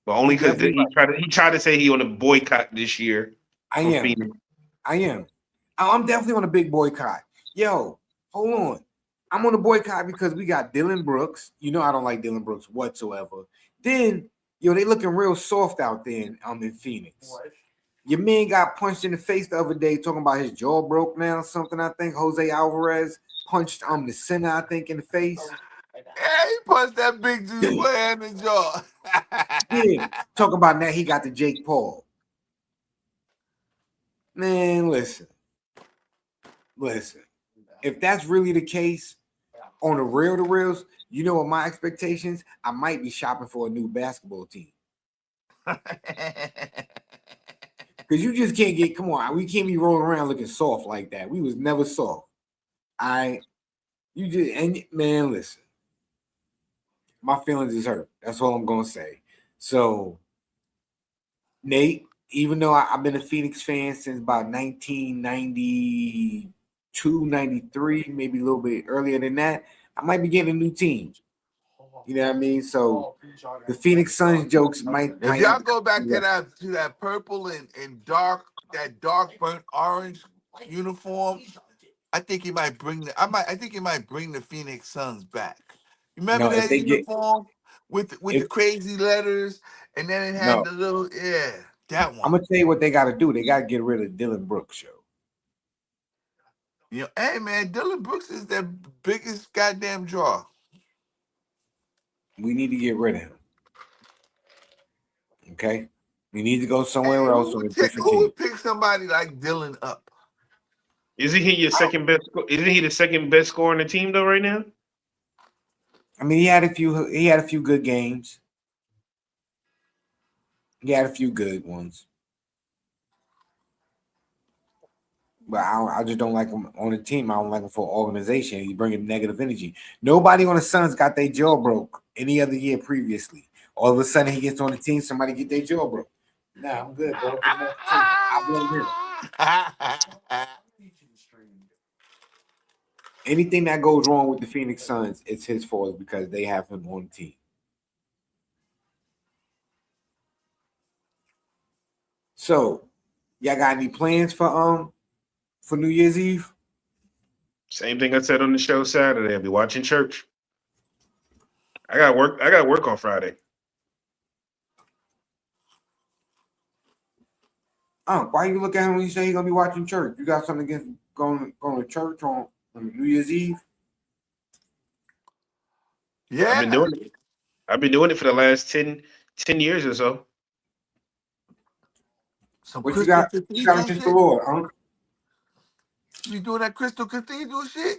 But only because he tried to say he on a boycott this year.
I am. I'm definitely on a big boycott. Yo, hold on. I'm on a boycott because we got Dylan Brooks. You know I don't like Dylan Brooks whatsoever. Then, they looking real soft out there in Phoenix. What? Your man got punched in the face the other day talking about his jaw broke now, something I think. Jose Alvarez punched the center, I think, in the face.
Yeah, he punched that big dude player in the jaw.
Yeah, talk about that. He got the Jake Paul. Man, listen. If that's really the case, on the reels, you know what my expectations? I might be shopping for a new basketball team. Because you just can't we can't be rolling around looking soft like that. We was never soft. Man, listen. My feelings is hurt. That's all I'm going to say. So, Nate, even though I've been a Phoenix fan since about 1992, 93, maybe a little bit earlier than that, I might be getting a new team. You know what I mean? So the Phoenix Suns jokes might.
If y'all go back to that purple and dark burnt orange uniform, I think he might bring the Phoenix Suns back. You remember that uniform with the crazy letters, and then it had the little that one.
I'm gonna tell you what they got to do. They got to get rid of Dylan Brooks show.
Hey man, Dylan Brooks is their biggest goddamn draw.
We need to get rid of him. Okay, we need to go somewhere else.
Who would pick somebody like Dylan up?
Isn't he your second best? Isn't he the second best scorer on the team though right now?
I mean, he had a few good games. He had a few good ones. But I just don't like him on the team. I don't like him for organization. He's bringing negative energy. Nobody on the Suns got their jaw broke any other year previously. All of a sudden, he gets on the team, somebody get their jaw broke. Nah, I'm good, bro. I blame him. Anything that goes wrong with the Phoenix Suns, it's his fault because they have him on the team. So, y'all got any plans for New Year's Eve?
Same thing I said on the show Saturday. I'll be watching church. I got work on Friday.
Why you look at him when you say you're gonna be watching church? You got something against going to church on New Year's Eve?
Yeah,
I've been doing it. I've been doing it for the last 10 years or so.
Some
What you
Crystal
got? What you got
Cathedral
against the
shit.
Lord, huh?
You doing that Crystal Cathedral shit?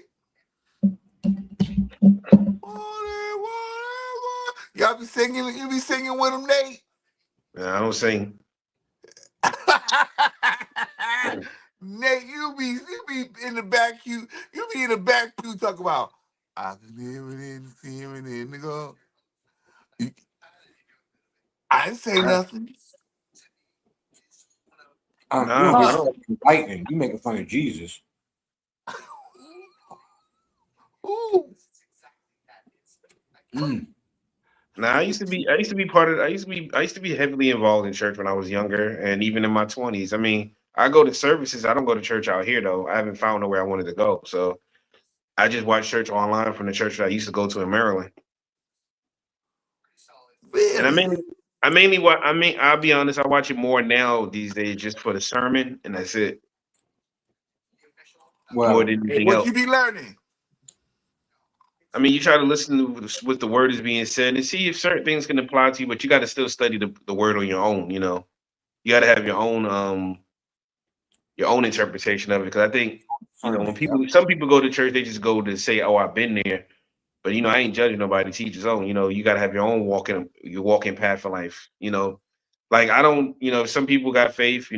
Y'all be singing. You be singing with them, Nate.
I don't sing.
Nate, you be in the back. You be in the back pew talking about. I can hear it in, see it in the go. I didn't say nothing.
You
Nah,
don't
I
get
don't.
stuck in lightning. You making fun of Jesus.
Ooh.
Mm.
Nah, I used to be part of. I used to be heavily involved in church when I was younger, and even in my 20s. I mean, I go to services. I don't go to church out here though. I haven't found nowhere I wanted to go, so I just watch church online from the church that I used to go to in Maryland. And
Really?
I'll be honest, I watch it more now these days just for the sermon, and that's it. More
Well,
than
Hey,
anything
what
else.
you be learning?
I mean, you try to listen to what the word is being said and see if certain things can apply to you, but you got to still study the word on your own. You got to have your own interpretation of it. Because I think when
sermon. Yep.
some people go to church, they just go to say, "Oh, I've been there," but I ain't judging nobody. To teach his own. You got to have your own walking path for life. Like I don't. If some people got faith. I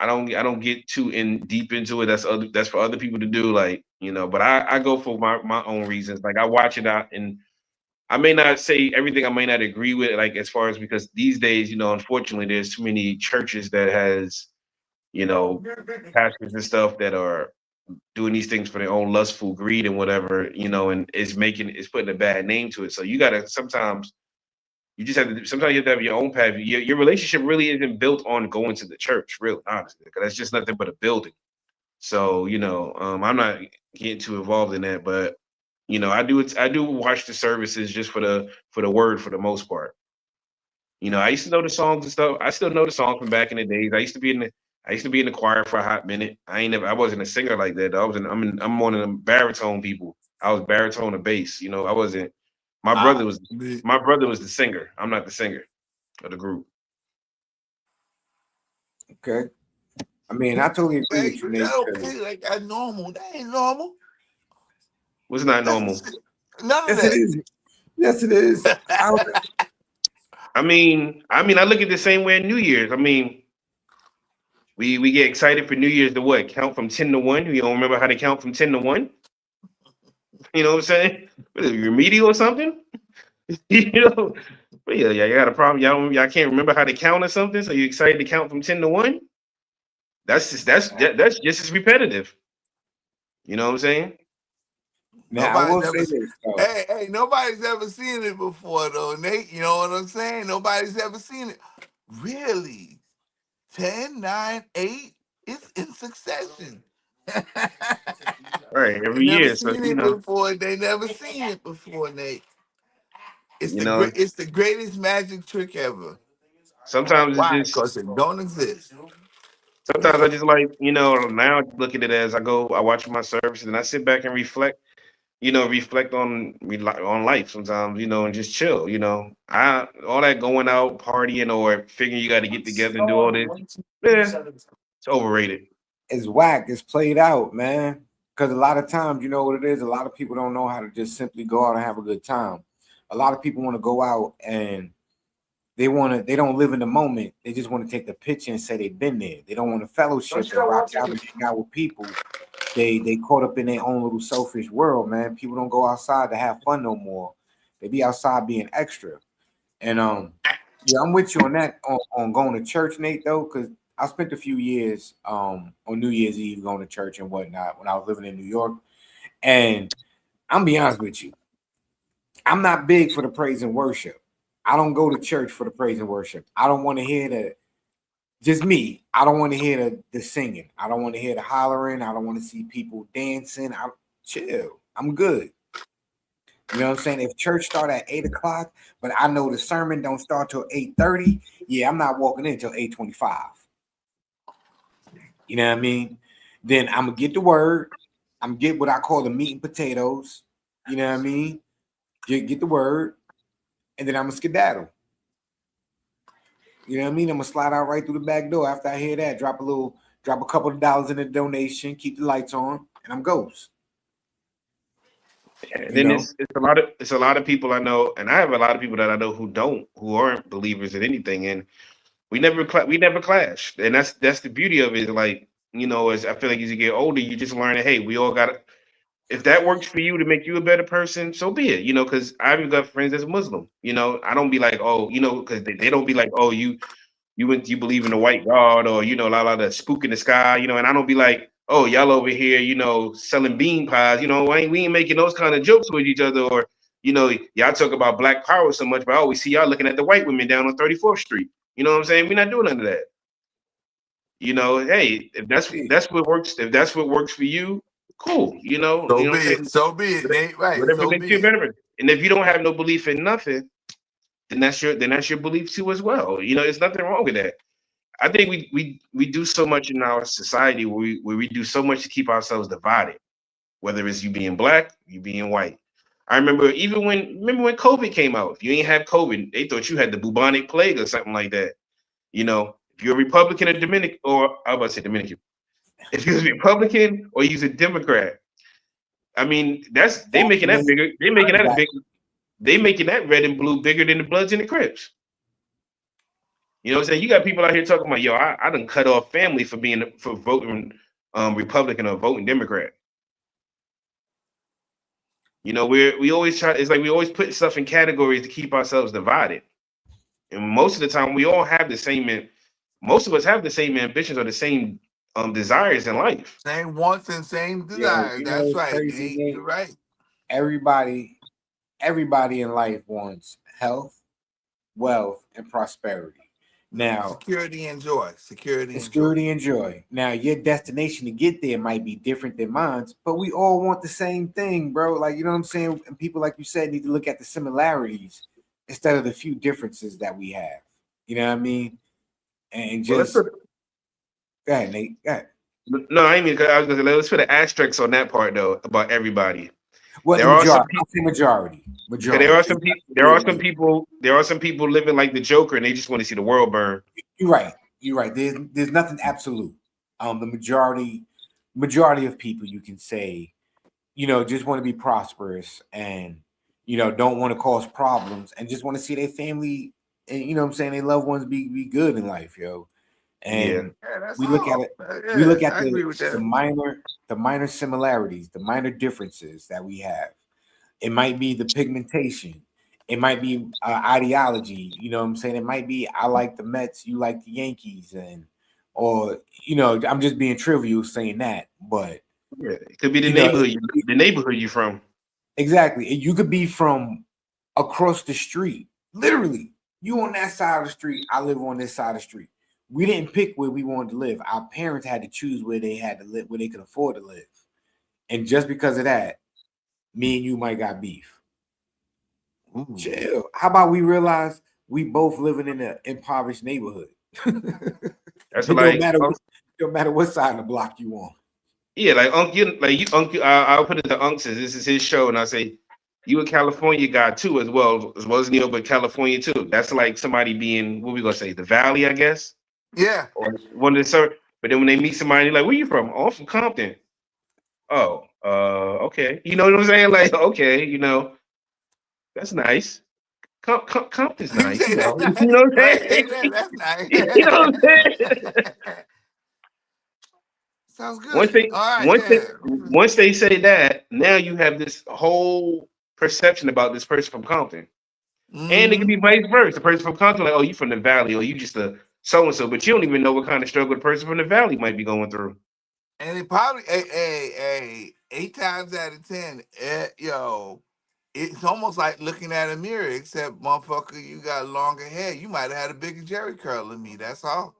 don't get too in deep into it. That's for other people to do. Like but I go for my own reasons. Like I watch it out and I may not say everything I may not agree with, like as far as because these days, unfortunately, there's too many churches that has, you know, pastors and stuff that are doing these things for their own lustful greed and whatever, and it's putting a bad name to it. So you gotta sometimes you have to have your own path. Your relationship really isn't built on going to the church, really, honestly, because that's just nothing but a building. So, I'm not getting too involved in that, but I do watch the services just for the word for the most part. I used to know the songs and stuff. I still know the songs from back in the days. I used to be in the choir for a hot minute. I wasn't a singer like that. I'm one of them baritone people. I was baritone and bass. I wasn't my brother
Ah,
was my brother was the singer. I'm not the singer of the group.
Okay. I mean, I totally agree
hey,
with you, Nate.
that
'Cause
okay? Like that's normal. That ain't normal.
Was not
That's
normal.
none of
yes, it
that.
is. Yes, it is.
I look at it the same way at New Year's. I mean, we get excited for New Year's to what? Count from 10 to 1. You don't remember how to count from 10 to 1? You know what I'm saying? What is it, remedial or something? you know? But yeah, you got a problem. Y'all can't remember how to count or something, so you excited to count from 10 to 1? That's just as repetitive. You know what I'm saying?
Now I
Nobody's
will
ever.
say this though.
Hey, nobody's ever seen it before, though, Nate. You know what I'm saying? Nobody's ever seen it. Really? 10, 9, 8? It's in succession.
Right,
They
every
never
year. So,
seen it before. They never seen it before, Nate. It's
you
the
know,
great. It's the greatest magic trick ever.
sometimes it's
Why?
just
Because it don't exist.
sometimes I just like, now I look at it as I watch my services and I sit back and reflect on life sometimes, and just chill. I all that going out partying or figuring you got to get together and do all this, yeah, it's overrated.
It's whack. It's played out, man. Because a lot of times, you know what it is. A lot of people don't know how to just simply go out and have a good time. A lot of people want to go out and they don't live in the moment. They just want to take the picture and say they've been there. They don't want to fellowship and rock out and hang out with people. They caught up in their own little selfish world, man. People don't go outside to have fun no more. They be outside being extra. And yeah, I'm with you on that on going to church, Nate, though, because I spent a few years on New Year's Eve going to church and whatnot when I was living in New York. And I'm be honest with you, I'm not big for the praise and worship. I don't go to church for the praise and worship. I don't want to hear the just me. I don't want to hear the singing. I don't want to hear the hollering. I don't want to see people dancing. I'm chill. I'm good. You know what I'm saying? If church start at 8 o'clock, but I know the sermon don't start till 8:30, yeah, I'm not walking in until 8:25. You know what I mean? Then I'm gonna get the word. I'm gonna get what I call the meat and potatoes. You know what I mean? Get the word. and then I'm gonna skedaddle. You know what I mean? I'm gonna slide out right through the back door after I hear that. Drop a couple of dollars in a donation, keep the lights on, and I'm ghost.
And
You
then
know?
it's a lot of people I know, and I have a lot of people that I know who aren't believers in anything, and we never clash, and that's the beauty of it. Like, as I feel like as you get older, you just learn that, hey, we all got, if that works for you to make you a better person, so be it. Because I even got friends that's Muslim. I don't be like, oh, because they don't be like, oh, you believe in the white God, or the spook in the sky, and I don't be like, oh, y'all over here, selling bean pies, we ain't making those kind of jokes with each other, or y'all talk about black power so much, but I always see y'all looking at the white women down on 34th Street. You know what I'm saying? We're not doing none of that. Hey, if that's what works, if that's what works for you, cool.
So
What
be
I'm
it.
saying?
So be it, Nate. Right.
Whatever
So
makes
be
you
it.
better. And if you don't have no belief in nothing, then that's your belief too as well. There's nothing wrong with that. I think we do so much in our society where we do so much to keep ourselves divided, whether it's you being black, you being white. I remember remember when COVID came out. If you ain't have COVID, they thought you had the bubonic plague or something like that. If you're a Republican or Dominican, or I was about to say Dominican, if you're a Republican or you're a Democrat, I mean they making that bigger. They making that red and blue bigger than the Bloods and the Crips. You know what I'm saying? You got people out here talking about, yo, I done cut off family for voting Republican or voting Democrat. We always try. It's like we always put stuff in categories to keep ourselves divided. And most of the time, we all have the same. Most of us have the same ambitions or the same desires in life.
Same wants and same
Yo,
desires.
you know
That's
it's
right,
crazy,
Nate.
Nate?
You're right.
Everybody, everybody in life wants health, wealth, and prosperity. Now,
Security and joy. Security and joy.
security and joy. Now, your destination to get there might be different than mine, but we all want the same thing, bro. Like, you know what I'm saying? And people, like you said, need to look at the similarities instead of the few differences that we have. You know what I mean? And
Well,
just go ahead, Nate. Go ahead.
no, I mean, I was gonna say, let's put an asterisk on that part though about everybody.
What the
There are some
majority?
people.
I'll say majority.
Because there
Majority.
are some people. There are some people living like the Joker, and they just want to see the world burn.
You're right. You're right. There's nothing absolute. The majority of people you can say, just want to be prosperous and don't want to cause problems and just want to see their family and what I'm saying, their loved ones be good in life, yo.
Yeah,
And
Yeah, that's
we look at
all.
it, we
Yeah,
look at
I agree with that.
the minor similarities, the minor differences that we have. It might be the pigmentation. It might be ideology. You know what I'm saying? It might be I like the Mets, you like the Yankees, or I'm just being trivial saying that, but
yeah. It could be
you know,
the neighborhood you from.
exactly. You could be from across the street, literally. You on that side of the street, I live on this side of the street. We didn't pick where we wanted to live. Our parents had to choose where they had to live, where they could afford to live, and just because of that, me and you might got beef.
Ooh.
Chill. How about we realize we both living in an impoverished neighborhood?
That's
It don't
like,
matter. Don't matter what side of the block you on.
yeah, like Uncle. I'll put it to Unc says this is his show, and I say you a California guy too, as well as New York, but California too. That's like somebody being, what we gonna say, the Valley, I guess,
Yeah.
or one of the sir. But then when they meet somebody, they're like, "Where you from?" "Oh, I'm from Compton." "Oh, okay." You know what I'm saying? Like, okay, that's nice. Compton's
You
nice.
say that's
You
nice,
know what I'm
right?
saying?
That's nice.
You know what I'm saying?
Sounds
Once
good.
they
All right,
once they
yeah.
once they say that, now you have this whole perception about this person from Compton. And it can
Mm-hmm.
be vice versa. The person from Compton, like, oh, you from the valley, or you just a so and so, but you don't even know what kind of struggle the person from the valley might be going through.
And it probably, eight times out of 10, it's almost like looking at a mirror, except, motherfucker, you got longer hair. You might have had a bigger Jerry curl than me. That's all.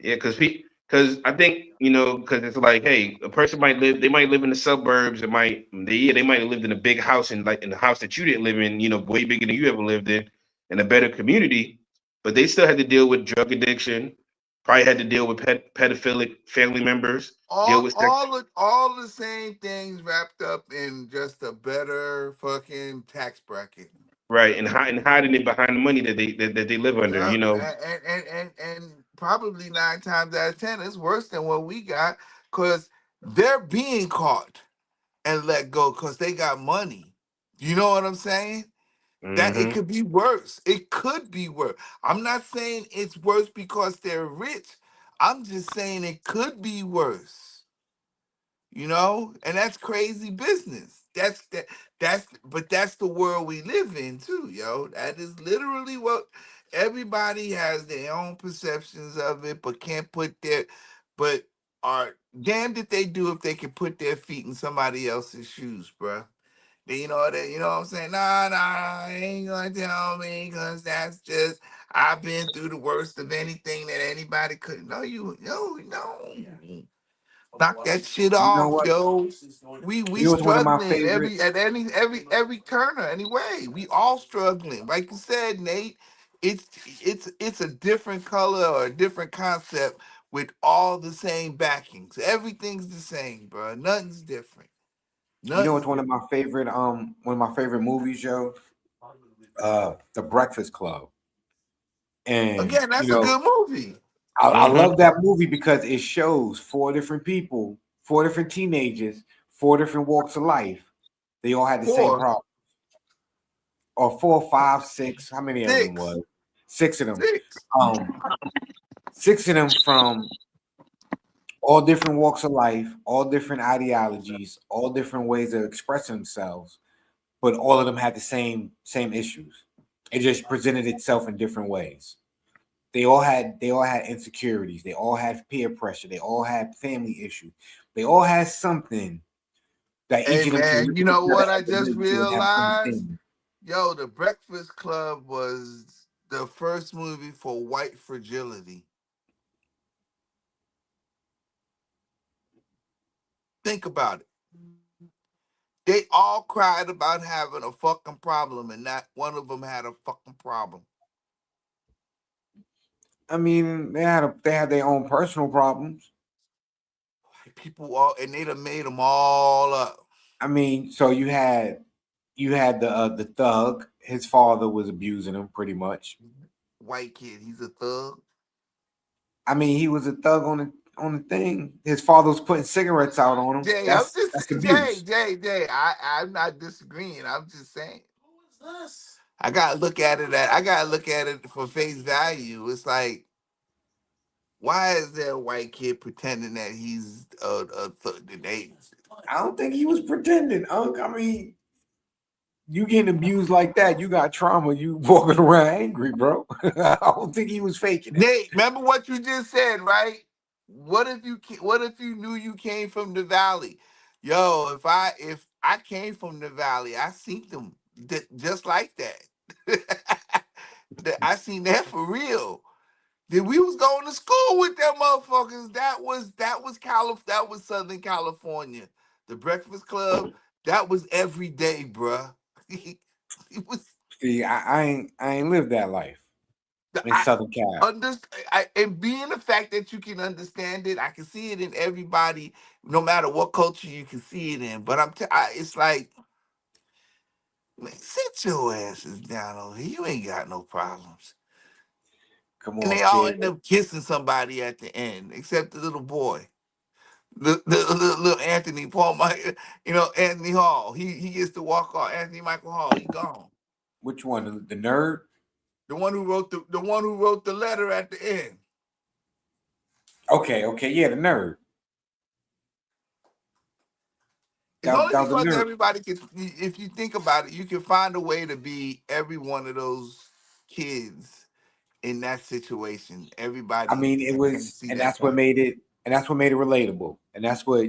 Yeah, because I think because it's like, hey, a person they might live in the suburbs. They might have lived in a big house, and like in the house that you didn't live in, way bigger than you ever lived in a better community, but they still had to deal with drug addiction. Probably had to deal with pedophilic family members. Deal
All,
with sex.
all, the, all the same things wrapped up in just a better fucking tax bracket.
right, and hiding it behind the money that they live under.
Yeah,
You know.
and probably 9 times out of 10, it's worse than what we got because they're being caught and let go because they got money. You know what I'm saying? That it
Hmm.
could be worse. It could be worse. I'm not saying it's worse because they're rich. I'm just saying it could be worse. You know, and that's crazy business. That's the world we live in too, yo. That is literally what everybody has their own perceptions of it, but can't put their but are damned if they do if they can put their feet in somebody else's shoes, bruh. You know what I'm saying? Nah, ain't gonna tell me because that's just I've been through the worst of anything that anybody could. No. Knock that shit
You know
off,
what?
yo. We
You know what's one of my
struggling
favorite.
every turner anyway. We all struggling. Like you said, Nate, it's a different color or a different concept with all the same backings. Everything's the same, bro. Nothing's different.
You know what's
Nothing's
one of
different.
my favorite movies, yo? The Breakfast Club. And
Again, that's a good movie.
I
Hmm.
love that movie because it shows four different people, four different teenagers, four different walks of life. They all had the same
Four,
problem. Or four, five, six. How many of them
six,
was? Six of them.
six.
Um, six of them from all different walks of life, all different ideologies, all different ways of expressing themselves, but all of them had the same issues. It just presented itself in different ways. They all had insecurities. They all had peer pressure. They all had family issues. They all had something that
Hey
each of them can
man,
look
you
at each
know
other
what I
and
just
relate to and have
realized?
understanding.
Yo, The Breakfast Club was the first movie for white fragility. Think about it. They all cried about having a fucking problem, and not one of them had a fucking problem.
I mean, they had their own personal problems.
People all, and they done made them all up.
I mean, so you had the thug. His father was abusing him pretty much.
White kid, he's a thug.
I mean, he was a thug on the thing. His father was putting cigarettes out on him.
Jay, I'm
That's
just Jay,
abuse.
Jay. I'm not disagreeing. I'm just saying. I gotta look at it for face value. It's like, why is there a white kid pretending that he's they
I don't think he was pretending, Unc. I mean, you getting abused like that, you got trauma. You walking around angry, bro. I don't think he was faking it.
Nate, remember what you just said, right? What if you knew you came from the valley? Yo, if I came from the valley, I seen them just like that. I seen that for real. Then we was going to school with them motherfuckers. That was Southern California. The Breakfast Club, that was every day, bruh. It was
See, I ain't lived that life in
I
Southern Cal.
and being the fact that you can understand it, I can see it in everybody, no matter what culture you can see it in. But it's like, man, sit your asses down over here. You ain't got no problems.
Come
And
on,
they all
kid.
end up kissing somebody at the end, except the little boy. The little Anthony Paul Mike, Anthony Hall. He gets to walk off. Anthony Michael Hall, he gone.
Which one? The nerd?
The one who wrote the letter at the end.
Okay, yeah, the nerd.
It's
That
only
was the
because
nerd.
everybody can. If you think about it, you can find a way to be every one of those kids in that situation.
I
Everybody
mean, it
can
was,
see
and
that
that's what
point.
made it, and that's what made it relatable, and that's what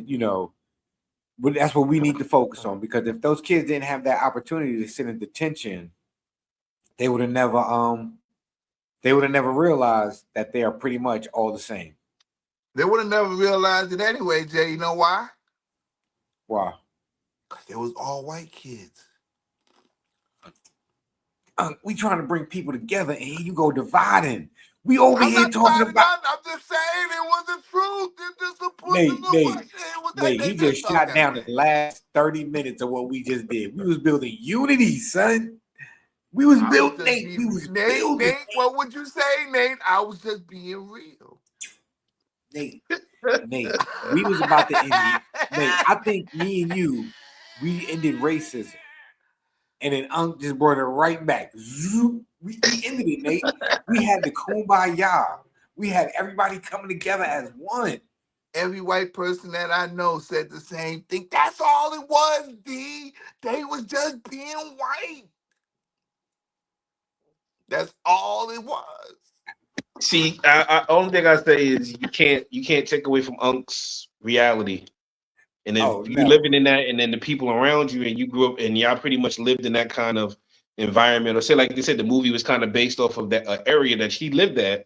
we need to focus on because if those kids didn't have that opportunity to sit in detention, they would have never realized that they are pretty much all the same.
They would have never realized it anyway, Jay. You know why?
Wow.
Because they was all white kids.
We trying to bring people together, and here you go dividing. We over
I'm
here
not
talking
dividing
about
nothing. I'm just saying it was the truth. It's just a pussy
Nate,
little white.
Nate,
It was that
Nate.
they
He
did
just
talk
shot
that
down
way.
the last 30 minutes of what we just did. We was building unity, son. We was
I was
built,
just
Nate. We was
Nate,
building,
Nate, what would you say, Nate? I was just being real.
Nate. Nate, we was about to end it. Nate, I think me and you, we ended racism. And then Unc just brought it right back. Zoop. We ended it, Nate. We had the kumbaya. We had everybody coming together as one.
Every white person that I know said the same thing. That's all it was, D. They was just being white. That's all it was.
See, I only thing I say is you can't take away from Unc's reality. And if
Oh,
you
never.
living in that, and then the people around you, and you grew up, and y'all pretty much lived in that kind of environment, or say like they said, the movie was kind of based off of that area that he lived at.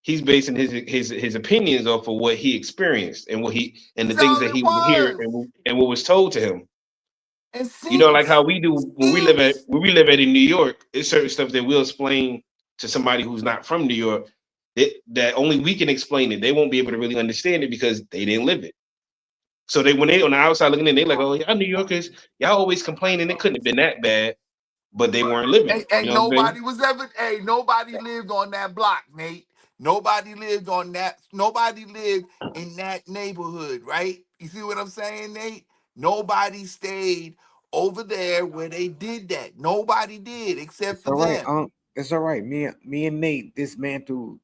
He's basing his opinions off of what he experienced and what he and the
That's
things
all
that
it
he would hear
was.
and what was told to him.
And
You know, like
since
how we do when we live at in New York, it's certain stuff that we'll explain to somebody who's not from New York that only we can explain it. They won't be able to really understand it because they didn't live it. So they when they on the outside looking in, they like, oh, y'all New Yorkers, y'all always complaining. It couldn't have been that bad, but they weren't living it. You
ain't
know what I'm saying?
nobody was ever, hey, nobody lived on that block, Nate. Nobody lived on that, nobody lived in that neighborhood, right? You see what I'm saying, Nate? Nobody stayed over there where they did that. Nobody did except
It's
for
all right,
them.
Unc. It's all right. Me and Nate dismantled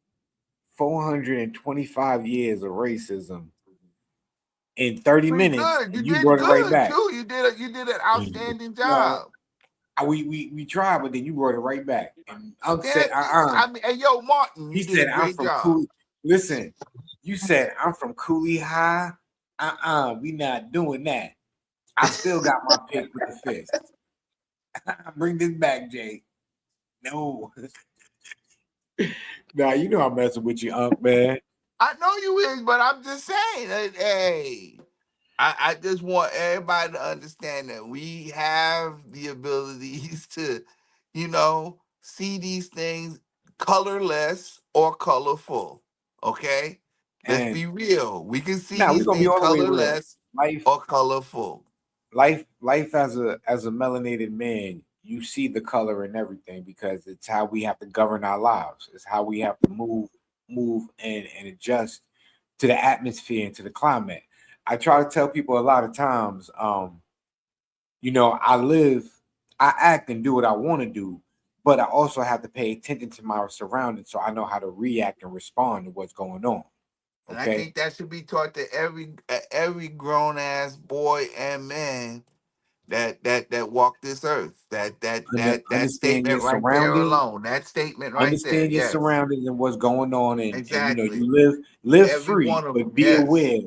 425 years of racism in 30
Pretty
minutes,
good. You
and you
did
brought it right
good
back.
too. You did an outstanding
No,
job.
we tried, but then you brought it right back. And Unc
Yeah,
said,
I mean, hey, yo, Martin,
He
you did a
said, I'm
great
from
job.
Cooley. Listen, you said I'm from Cooley High. We not doing that. I still got my pick with the fist. Bring this back, Jay. No. Nah, you know I'm messing with you, Unc, man.
I know you is, but I'm just saying, hey, I just want everybody to understand that we have the abilities to, see these things colorless or colorful. Okay? Let's
And
be real. We can see
now we're
these
gonna be
things
all the way real.
colorless
Life,
or colorful.
life as a melanated man, you see the color in everything because it's how we have to govern our lives. It's how we have to move and adjust to the atmosphere and to the climate. I try to tell people a lot of times, I act and do what I want to do, but I also have to pay attention to my surroundings so I know how to react and respond to what's going on.
And I
Okay.
think that should be taught to every grown ass boy and man that walk this earth. That
Understand your
statement right there
surroundings,
alone. That statement right there.
understand your
Yes.
surroundings and what's going on, and
Exactly.
you live
Every
free,
one of
but
them.
be
Yes.
aware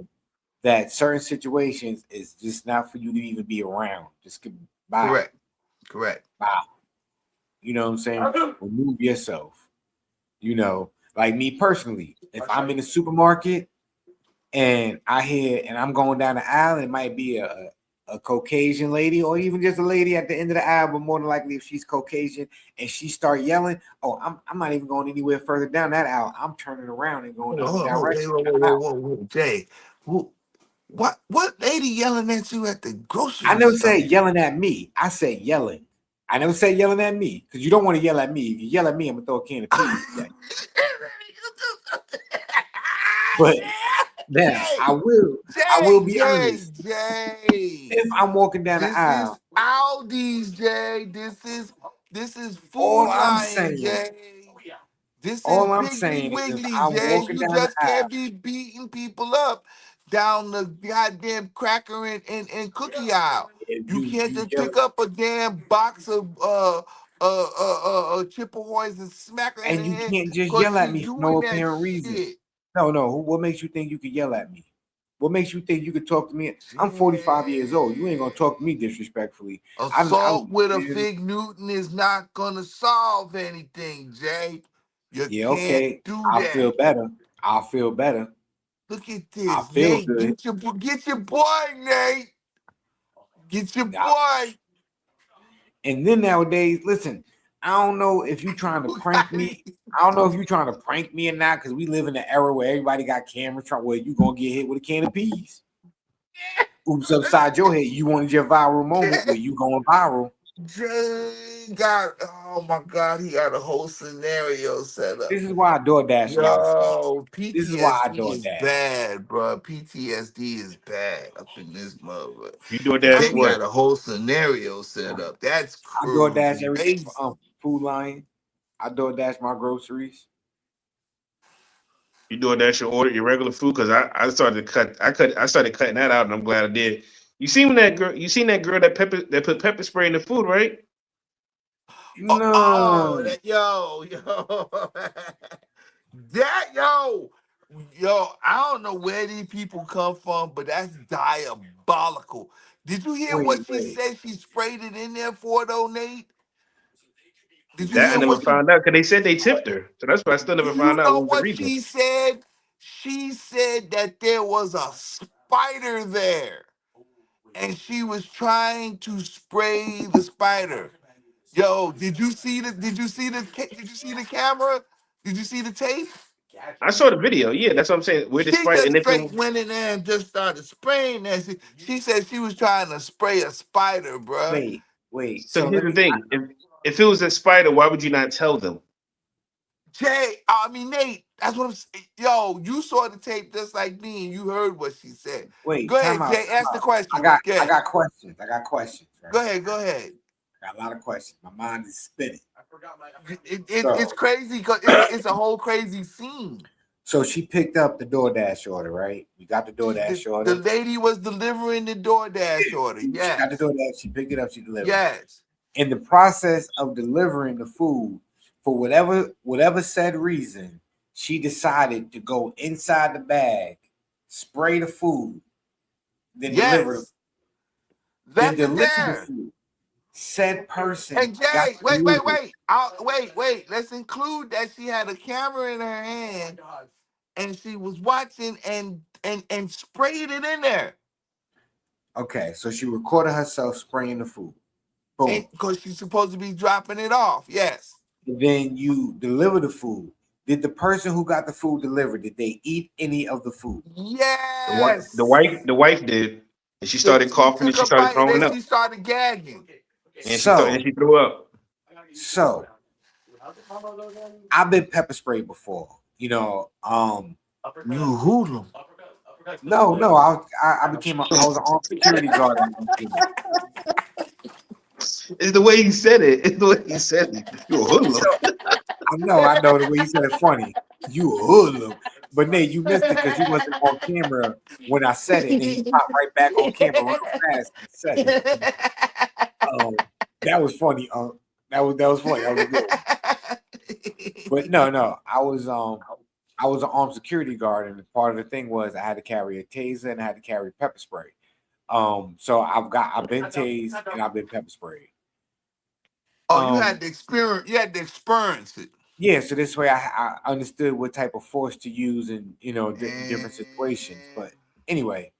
that certain situations is just not for you to even be around. Just bye,
Correct. Correct.
bye. You know what I'm saying? Remove yourself. Like me personally, if I'm in the supermarket and I'm going down the aisle, it might be a Caucasian lady or even just a lady at the end of the aisle, but more than likely if she's Caucasian and she start yelling, oh, I'm not even going anywhere further down that aisle. I'm turning around and going
Hold on,
up and
hold on,
down
hold on.
right
Hey, whoa, whoa, whoa, whoa, whoa. Jay, what lady yelling at you at the
I
grocery
never say
store?
yelling at me. I say yelling. I never say yelling at me because you don't want to yell at me. If you yell at me, I'm gonna throw a can of peas at you. But now
Jay,
I will be honest.
Jay.
If I'm walking down the
This is
aisle,
Aldi's, Jay. This is
all
Food
I'm
Lion,
saying,
Jay. This is
all I'm
Piggly
saying is if
Wiggly,
I'm
Jay.
walking
You
down the
just
aisle,
can't be beating people up down the goddamn cracker and cookie aisle.
if
You can't
you
just
yell
pick up a damn box of Chippehoys and smack her in the
and you
head
can't just
because
yell at
she
me for
doing
no
that
apparent reason.
shit.
No. What makes you think you could yell at me? What makes you think you could talk to me? I'm 45 years old. You ain't gonna talk to me disrespectfully. I
Assault with a Fig Newton is not gonna solve anything, Jay. You
Yeah,
can't
okay.
do
I'll feel
that.
better. I'll feel better.
Look at
I
this,
feel
Nate.
good.
Get your boy, Nate. Get your
I-
boy.
And then nowadays, listen, I don't know if you trying to prank me. I don't know if you trying to prank me or not, because we live in an era where everybody got cameras. Where you gonna get hit with a can of peas? Oops, upside your head. You wanted your viral moment where you going viral.
Jay got, oh my God, he got a whole scenario set up.
This is why I DoorDash a lot of food.
Yo,
This is why I
PTSD is
DoorDash.
bad, bro. PTSD is bad up in this mother.
You do
Jay
dash
got
what?
a whole scenario set up. That's
I DoorDash everything
crazy.
for Food Lion. I DoorDash my groceries.
You do dash your order your regular food? Because I started to I started cutting that out, and I'm glad I did. You seen that girl? You seen that girl that put pepper spray in the food, right?
Oh,
No.
yo. That, yo, I don't know where these people come from, but that's diabolical. Did you hear
Wait,
what she
wait.
said she sprayed it in there for, though, Nate? Did you
That I
hear
never
what she
found out because they said they tipped her, so that's why I still
Do
never
you
found out
know
what was the
what
reason.
she said? She said that there was a spider there, and she was trying to spray the spider. Yo, did you see the camera? Did you see the tape?
I saw the video. Yeah, that's what I'm saying. Where the
She
spider
just
and if it
straight went in there and just started spraying that. She said she was trying to spray a spider, bruh.
Wait.
so
So
here's
let
the
me.
thing. If it was a spider, why would you not tell them?
Nate, that's what I'm saying. Yo, you saw the tape just like me and you heard what she said. Go
Wait. Time
ahead,
out.
Jay,
Time
ask the
out.
question. Go
I
ahead.
got questions. I got questions. Right.
Go ahead.
I got a lot of questions. My mind is spinning.
It's
So
crazy because it's a whole crazy scene.
so she picked up the DoorDash order, right? We got the DoorDash
The
order.
lady was delivering the DoorDash order.
She got the
Yes.
DoorDash. She picked it up. She delivered it.
Yes.
In the process of delivering the food, for whatever said reason, she decided to go inside the bag, spray the food, then
Yes. Left it
deliver the
there.
food. Said person
And
got
Jay, wait.
delivered.
Wait. Let's include that she had a camera in her hand and she was watching and sprayed it in there.
Okay, so she recorded herself spraying the food.
And
Boom.
because she's supposed to be dropping it off. Yes.
And then you deliver the food. Did the person who got the food delivered, did they eat any of the food?
Yes.
The wife did, and she
So
started
she
coughing and
took
she
a
started
bite and
throwing
then
up,
she started gagging.
So,
and she threw up.
so I've been pepper sprayed before.
You hoodlum.
No, I became I was an armed security guard.
It's the way he said it. It's the way he said it. You a hoodlum.
So I know the way you said it funny. You a hoodlum, but Nate, you missed it because you wasn't on camera when I said it, and then he popped right back on camera real fast and said it. That was funny. That was funny. That was good. But no, I was an armed security guard, and part of the thing was I had to carry a taser and I had to carry pepper spray. So I've been tased and I've been pepper sprayed.
Oh, you had the experience. You had to experience it.
Yeah, so this way I understood what type of force to use in different situations. But anyway,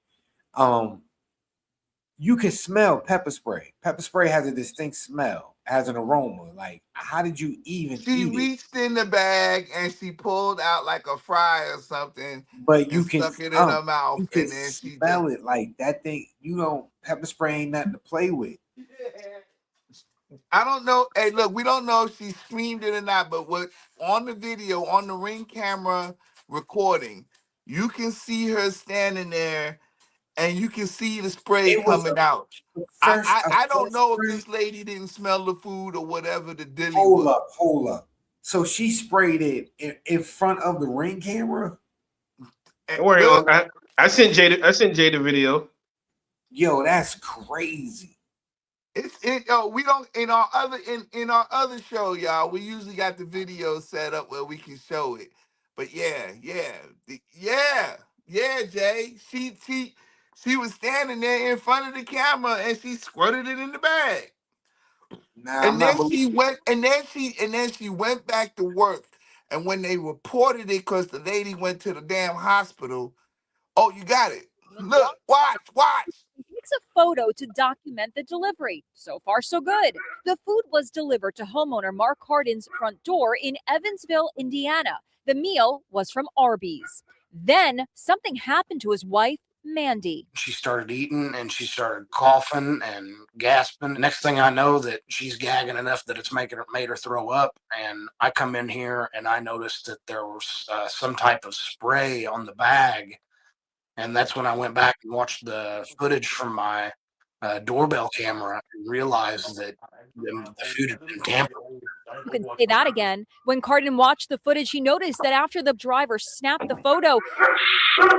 you can smell pepper spray. Pepper spray has a distinct smell, has an aroma. Like, how did you even
She
eat it?
reached in the bag and she pulled out like a fry or something
But
and stuck it in her mouth,
you can
and then she just.
smell it like that thing. Pepper spray ain't nothing to play with.
I don't know. Hey, look, we don't know if she streamed it or not, but what on the video, on the Ring camera recording, you can see her standing there and you can see the spray
It was
coming out.
a
I don't
first
know if
spray.
this lady didn't smell the food or whatever the dilly
Hold
was.
up, hold up. So she sprayed it in front of the Ring camera.
Don't worry,
Look,
I sent Jay the video.
Yo, that's crazy.
we don't in our other show, y'all. We usually got the video set up where we can show it. But yeah, Jay. She was standing there in front of the camera and she squirted it in the bag.
Nah, I'm
And
not
then
believing.
she went back to work. And when they reported it, because the lady went to the damn hospital. Oh, you got it. Look, watch.
He takes a photo to document the delivery. So far, so good. The food was delivered to homeowner Mark Hardin's front door in Evansville, Indiana. The meal was from Arby's. Then something happened to his wife, Mandy.
She started eating and she started coughing and gasping. The next thing I know that she's gagging enough that it's made her throw up. And I come in here and I noticed that there was some type of spray on the bag. And that's when I went back and watched the footage from my doorbell camera and realized that the food had been tampered.
You can say that again. When Cardin watched the footage, he noticed that after the driver snapped the photo,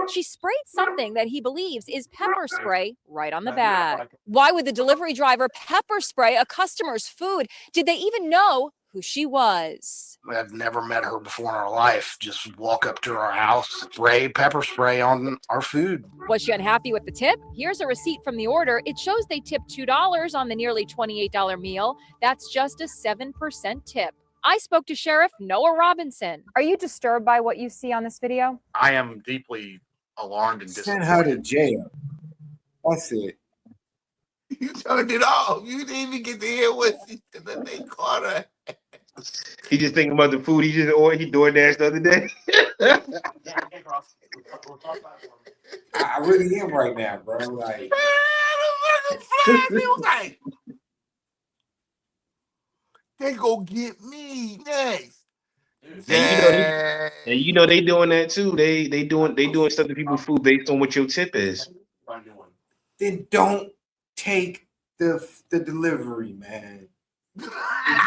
she sprayed something that he believes is pepper spray right on the bag. Why would the delivery driver pepper spray a customer's food? Did they even know who she was?
I've never met her before in our life. Just walk up to our house, spray pepper spray on our food.
Was she unhappy with the tip? Here's a receipt from the order. It shows they tipped $2 on the nearly $28 meal. That's just a 7% tip. I spoke to Sheriff Noah Robinson. Are you disturbed by what you see on this video?
I am deeply alarmed and
Send her to
disappointed.
jail. That's it.
You turned it off. You didn't even get to hear what she said that they caught her.
He just thinking about the food he DoorDashed the other day.
I really am right now, bro. Like,
Like, they go get me next.
And you know they doing that too. They doing stuff to people's food based on what your tip is.
then don't take the delivery, man. If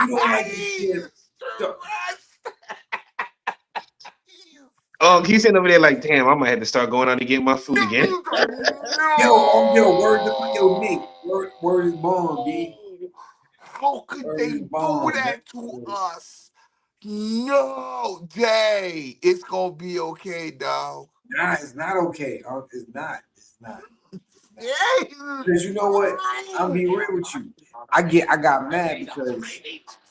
you don't like the tip, don't-
He's sitting over there like, damn, I might have to start going out and get my food again.
yo, Nick, word is born, B.
How could they do that to us? No, Jay, it's gonna be okay, dog.
Nah, it's not okay. It's not.
Yeah.
Because you know what? I'll be real with you. I got mad because,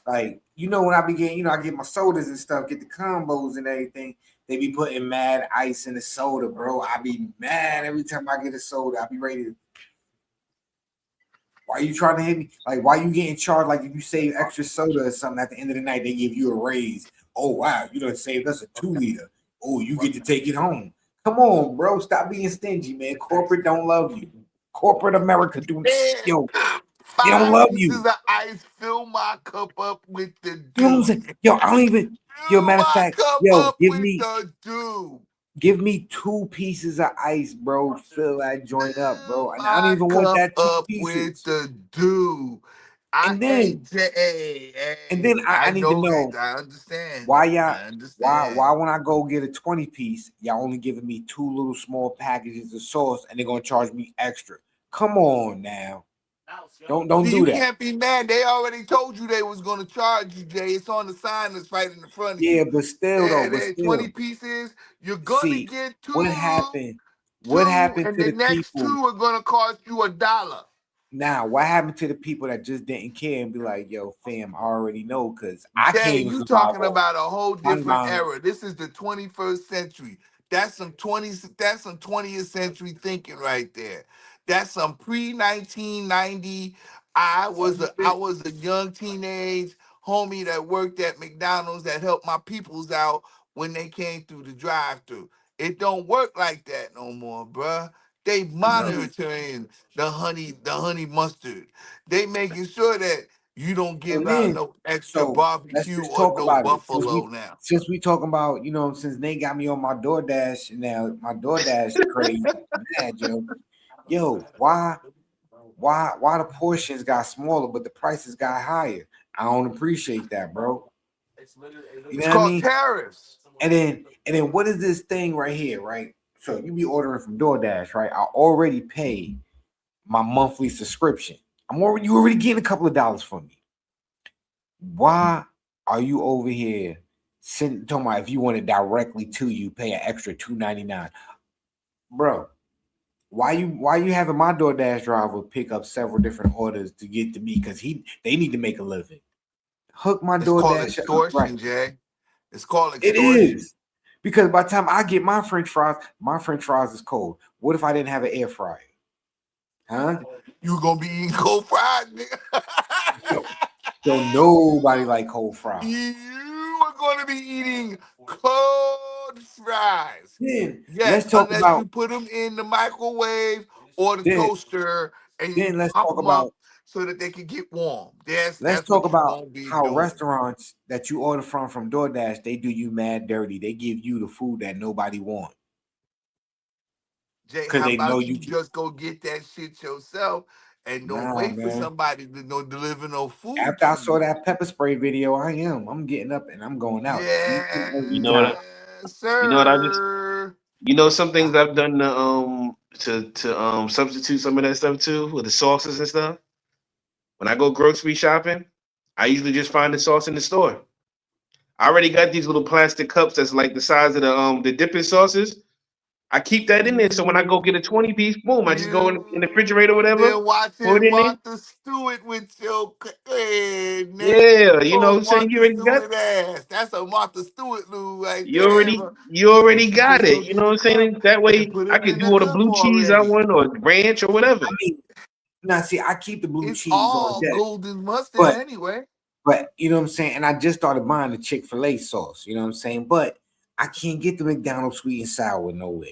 like, when I be getting, I get my sodas and stuff, get the combos and everything. They be putting mad ice in the soda, bro. I be mad every time I get a soda. I be ready to. Why you trying to hit me? Like, why you getting charged? Like, if you save extra soda or something at the end of the night, they give you a raise. Oh, wow, you done saved us a 2-liter. Oh, you get to take it home. Come on, bro. Stop being stingy, man. Corporate don't love you. Corporate America do. Yo, they don't love you.
Pieces of ice fill my cup up with the
You know what I'm saying? Yo, I don't even. Yo, matter of fact, yo, give me 2 pieces of ice, bro. Fill that joint up, bro. And I don't even want that 2 pieces.
With the dew.
And then I need to know.
I understand.
Why when I go get a 20-piece, y'all only giving me 2 little small packages of sauce and they're gonna charge me extra? Come on now. Don't do that.
You can't be mad. They already told you they was gonna charge you, Jay. It's on the sign that's right in the front of you.
Yeah, but still though,
20 pieces, you're gonna get 2.
What happened? What happened
and
to
the
the
next
people?
2 are gonna cost you $1.
Now, what happened to the people that just didn't care and be like, yo, fam, I already know because I
Jay,
can't.
you talking about a whole different era. This is the 21st century. That's some 20th century thinking right there. That's some pre-1990. I was a young teenage homie that worked at McDonald's that helped my peoples out when they came through the drive-thru. It don't work like that no more, bruh. They monitoring the honey mustard. They making sure that you don't give out no extra barbecue or no buffalo now.
Since we talking about, since Nate got me on my DoorDash now, my DoorDash crazy. Mad, yo, why the portions got smaller but the prices got higher? I don't appreciate that, bro.
It's called tariffs.
And then what is this thing right here, right? So you be ordering from DoorDash, right? I already paid my monthly subscription. You already getting a couple of dollars from me. Why are you over here talking about if you want it directly to you, pay an extra $2.99? Bro, why you having my DoorDash driver pick up several different orders to get to me? Because they need to make a living. Hook my DoorDash.
It's called extortion, Jay. It's called extortion.
It is. Because by the time I get my French fries is cold. What if I didn't have an air fryer? Huh?
You gonna be eating cold fried, nigga.
Don't nobody like cold fries.
You are gonna be eating cold fries.
Then
Yes,
let's talk
unless you
about
put them in the microwave or the
then
toaster and you
then let's
pop
talk
them up
about
so that they can get warm.
let's
That's
talk
what you're
about
gonna be
how
doing.
restaurants that you order from DoorDash, they do you mad dirty. They give you the food that nobody wants
Jay,
because
how
they know
about you
you can.
just go get that shit yourself and don't
Nah,
wait for
man.
somebody to deliver no food
After
to
I saw
you?
that pepper spray video, I'm getting up and I'm going out each and
You
every
know what?
time.
Yes,
You know what I just.
sir.
You know some things I've done to substitute some of that stuff too with the sauces and stuff. When I go grocery shopping, I usually just find the sauce in the store. I already got these little plastic cups that's like the size of the dipping sauces. I keep that in there, so when I go get a 20 piece, boom, I just go in the refrigerator, or
You
whatever,
been
pour it
watching
in there.
Martha Stewart with your hey, naked
Yeah, you know what
oh
I'm saying.
Martha Stewart ass. That's a Martha Stewart move right there.
You
And
already
she
got
just go
it. You know
get
what
the
I'm
cup
saying. That
and
way,
put
I
it
could
in
do
the
all the
cup
blue cheese I
already.
want or ranch or whatever.
I mean, now see, I keep the blue
It's
cheese on
all
deck,
golden mustard
but
anyway.
you know what I'm saying. And I just started buying the Chick-fil-A sauce. You know what I'm saying, but I can't get the McDonald's sweet and sour nowhere.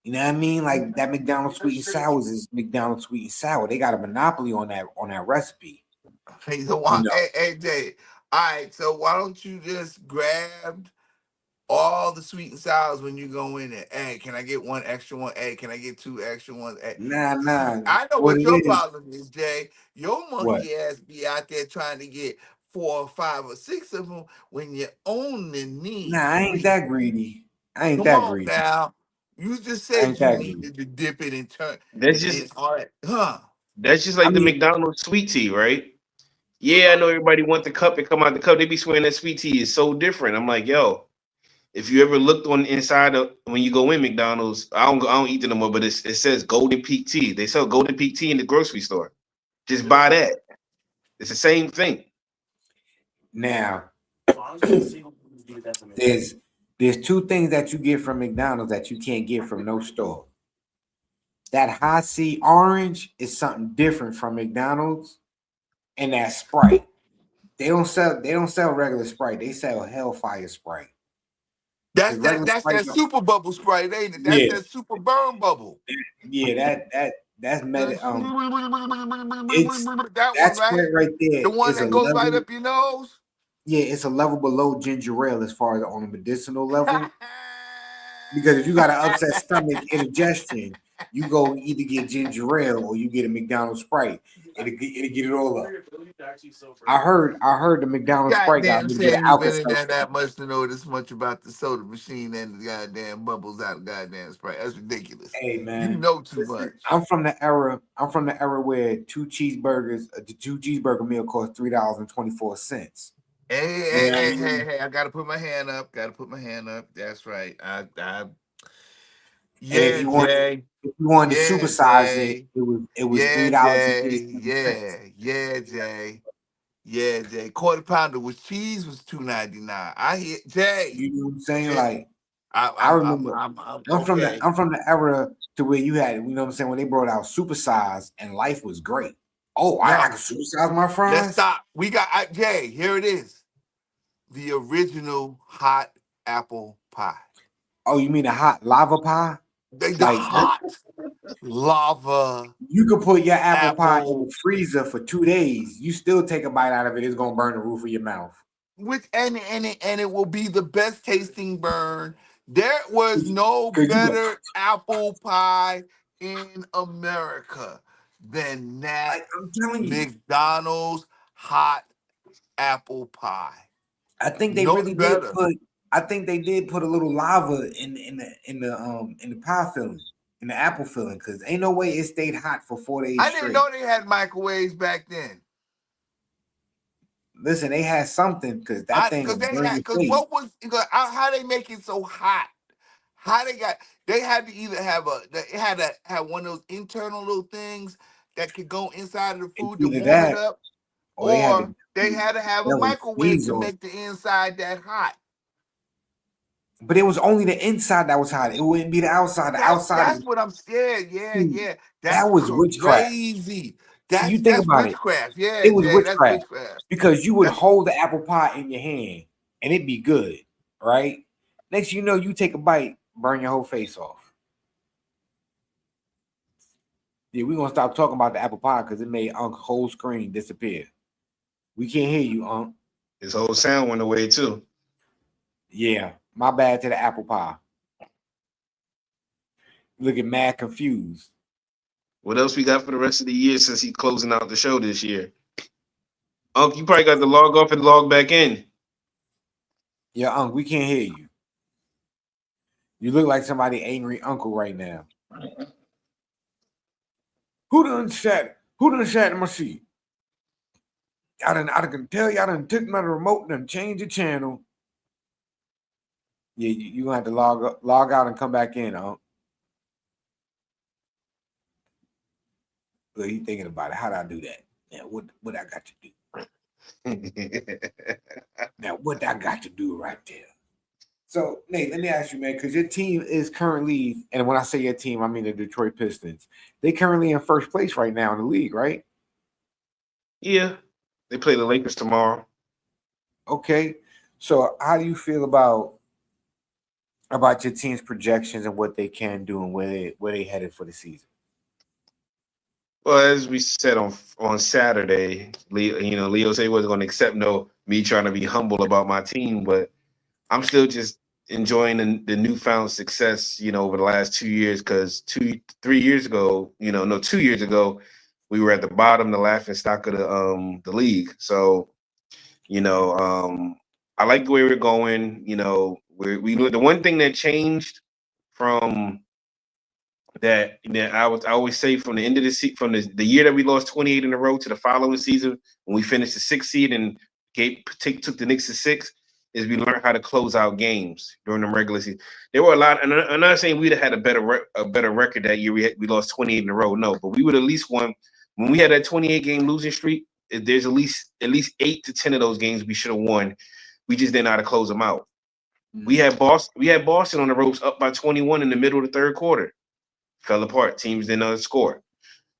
You know what I mean? Like that McDonald's sweet and sour is McDonald's sweet and sour. They got a monopoly on that recipe.
Hey, so
You know,
hey, Jay. All right, so why don't you just grab all the sweet and sours when you go in there? Hey, can I get one extra one? Hey, can I get two extra ones? Hey, see,
nah.
I know
What
what
it
your
is?
problem is, Jay. Your
What?
monkey ass be out there trying to get 4 or 5 or 6 of them when you only need
Nah, I ain't
3.
that greedy. I ain't
Come
that
on
greedy.
now. You just
I
said
ain't
you
that greedy.
needed to dip it and turn
That's
and
just
all that. Huh?
that's just
I
like the
mean,
McDonald's sweet tea, right? Yeah, I know everybody want the cup and come out the cup. They be swearing that sweet tea is so different. I'm like, yo, if you ever looked on the inside of when you go in McDonald's, I don't eat it no more, but it says Golden Peak tea. They sell Golden Peak tea in the grocery store. Just buy that. It's the same thing.
now there's two things that you get from McDonald's that you can't get from no store. That high C orange is something different from McDonald's, and that Sprite. They don't sell regular Sprite. They sell Hellfire Sprite. Because regular
That's
Sprite,
that super bubble Sprite, ain't it? That's
yeah,
that super burn bubble.
yeah, that's
That
it's
one,
that
right?
Sprite right
The
there
one
is a
that goes right
level.
up your nose.
Yeah, it's a level below ginger ale as far as on a medicinal level. Because if you got an upset stomach, indigestion, you go either get ginger ale or you get a McDonald's Sprite. It'll get it all up. I heard the McDonald's Sprite got
Goddamn
me to get an
saying you've
Alka
been in there
Seltzer.
that much to know this much about the soda machine and the goddamn bubbles out of goddamn Sprite. That's ridiculous.
Hey
You
man,
know too
listen,
much.
I'm from the era. I'm from the era where the two cheeseburger meal cost $3.24. You know what I mean?
Hey, I gotta put my hand up. Gotta put my hand up. That's right.
And
Yeah, Jay.
if you wanted to
Yeah,
supersize it,
Jay.
it was
Yeah, Jay.
$3.87.
Yeah, Jay. Yeah, Jay. Quarter pounder with cheese was $2.99. I hear Jay.
You know what I'm saying?
Jay.
Like I
I'm
remember,
I'm okay.
I'm from the era to where you had, you know what I'm saying, when they brought out supersize and life was great. Oh, I
No,
can supersize my
let's
fries.
stop. We got Jay. Here it is. The original hot apple pie.
Oh, you mean a hot lava pie?
The
Like
hot lava
you could put your apple pie in
apple
the freezer for 2 days. You still take a bite out of it, it's gonna burn the roof of your mouth.
with and it will be the best tasting burn. There was no
Cause you go,
better apple pie in America than that
like I'm telling you,
McDonald's hot apple pie.
I think they
No
really did
better.
put. I think they did put a little lava in the pie filling, in the apple filling, because ain't no way it stayed hot for 4 days
I didn't
straight.
know they had microwaves back then.
Listen, they had something because that thing will burn your
Because
face.
what was how they make it so hot? How they had to either have they had to have one of those internal little things that could go inside of the
It's
food to
either
warm it
that
up,
or they had to
or they had to have a
that was
microwave to
diesel.
make the inside that hot.
But it was only the inside that was hot. It wouldn't be the outside. The outside
That's
was
what I'm saying.
see,
Yeah.
that
That's
was witchcraft.
crazy.
See, you think
That's
about it.
witchcraft.
It
Yeah,
was
Jay, that's
witchcraft
witchcraft.
because you would
That's
hold the apple pie in your hand and it'd be good, right? Next you know, you take a bite, burn your whole face off. Yeah, we're gonna stop talking about the apple pie because it made Unc's whole screen disappear. We can't hear you, Unc.
His whole sound went away too.
Yeah, my bad to the apple pie. Looking mad confused.
What else we got for the rest of the year since he's closing out the show this year? Unc, you probably got to log off and log back in.
Yeah, Unc, we can't hear you. You look like somebody angry uncle right now. Who done sat in my seat? I can tell you I done took my remote and done changed the channel. Yeah, you gonna have to log out and come back in, Unc. But he thinking about it. How do I do that? Now what I got to do? Now what I got to do right there? So Nate, let me ask you, man, because your team is currently, and when I say your team, I mean the Detroit Pistons. They currently in first place right now in the league, right?
Yeah, they play the Lakers tomorrow.
Okay. So how do you feel about your team's projections and what they can do and where they headed for the season?
Well, as we said on Saturday, Leo said he wasn't going to accept me trying to be humble about my team, but I'm still just enjoying the newfound success, over the last 2 years. Because 2 years ago, 2 years ago, we were at the bottom, the laughing stock of the league. So, I like the way we're going. The one thing that changed from that I always say from the end of from the year that we lost 28 in a row to the following season when we finished the 6th seed and took the Knicks to 6, is we learned how to close out games during the regular season. There were a lot, and I'm not saying we'd have had a better record that year. We lost 28 in a row, no, but we would at least won when we had that 28 game losing streak. There's at least 8 to 10 of those games we should have won. We just didn't know how to close them out. Mm-hmm. We had Boston on the ropes up by 21 in the middle of the third quarter. Fell apart. Teams didn't know the score.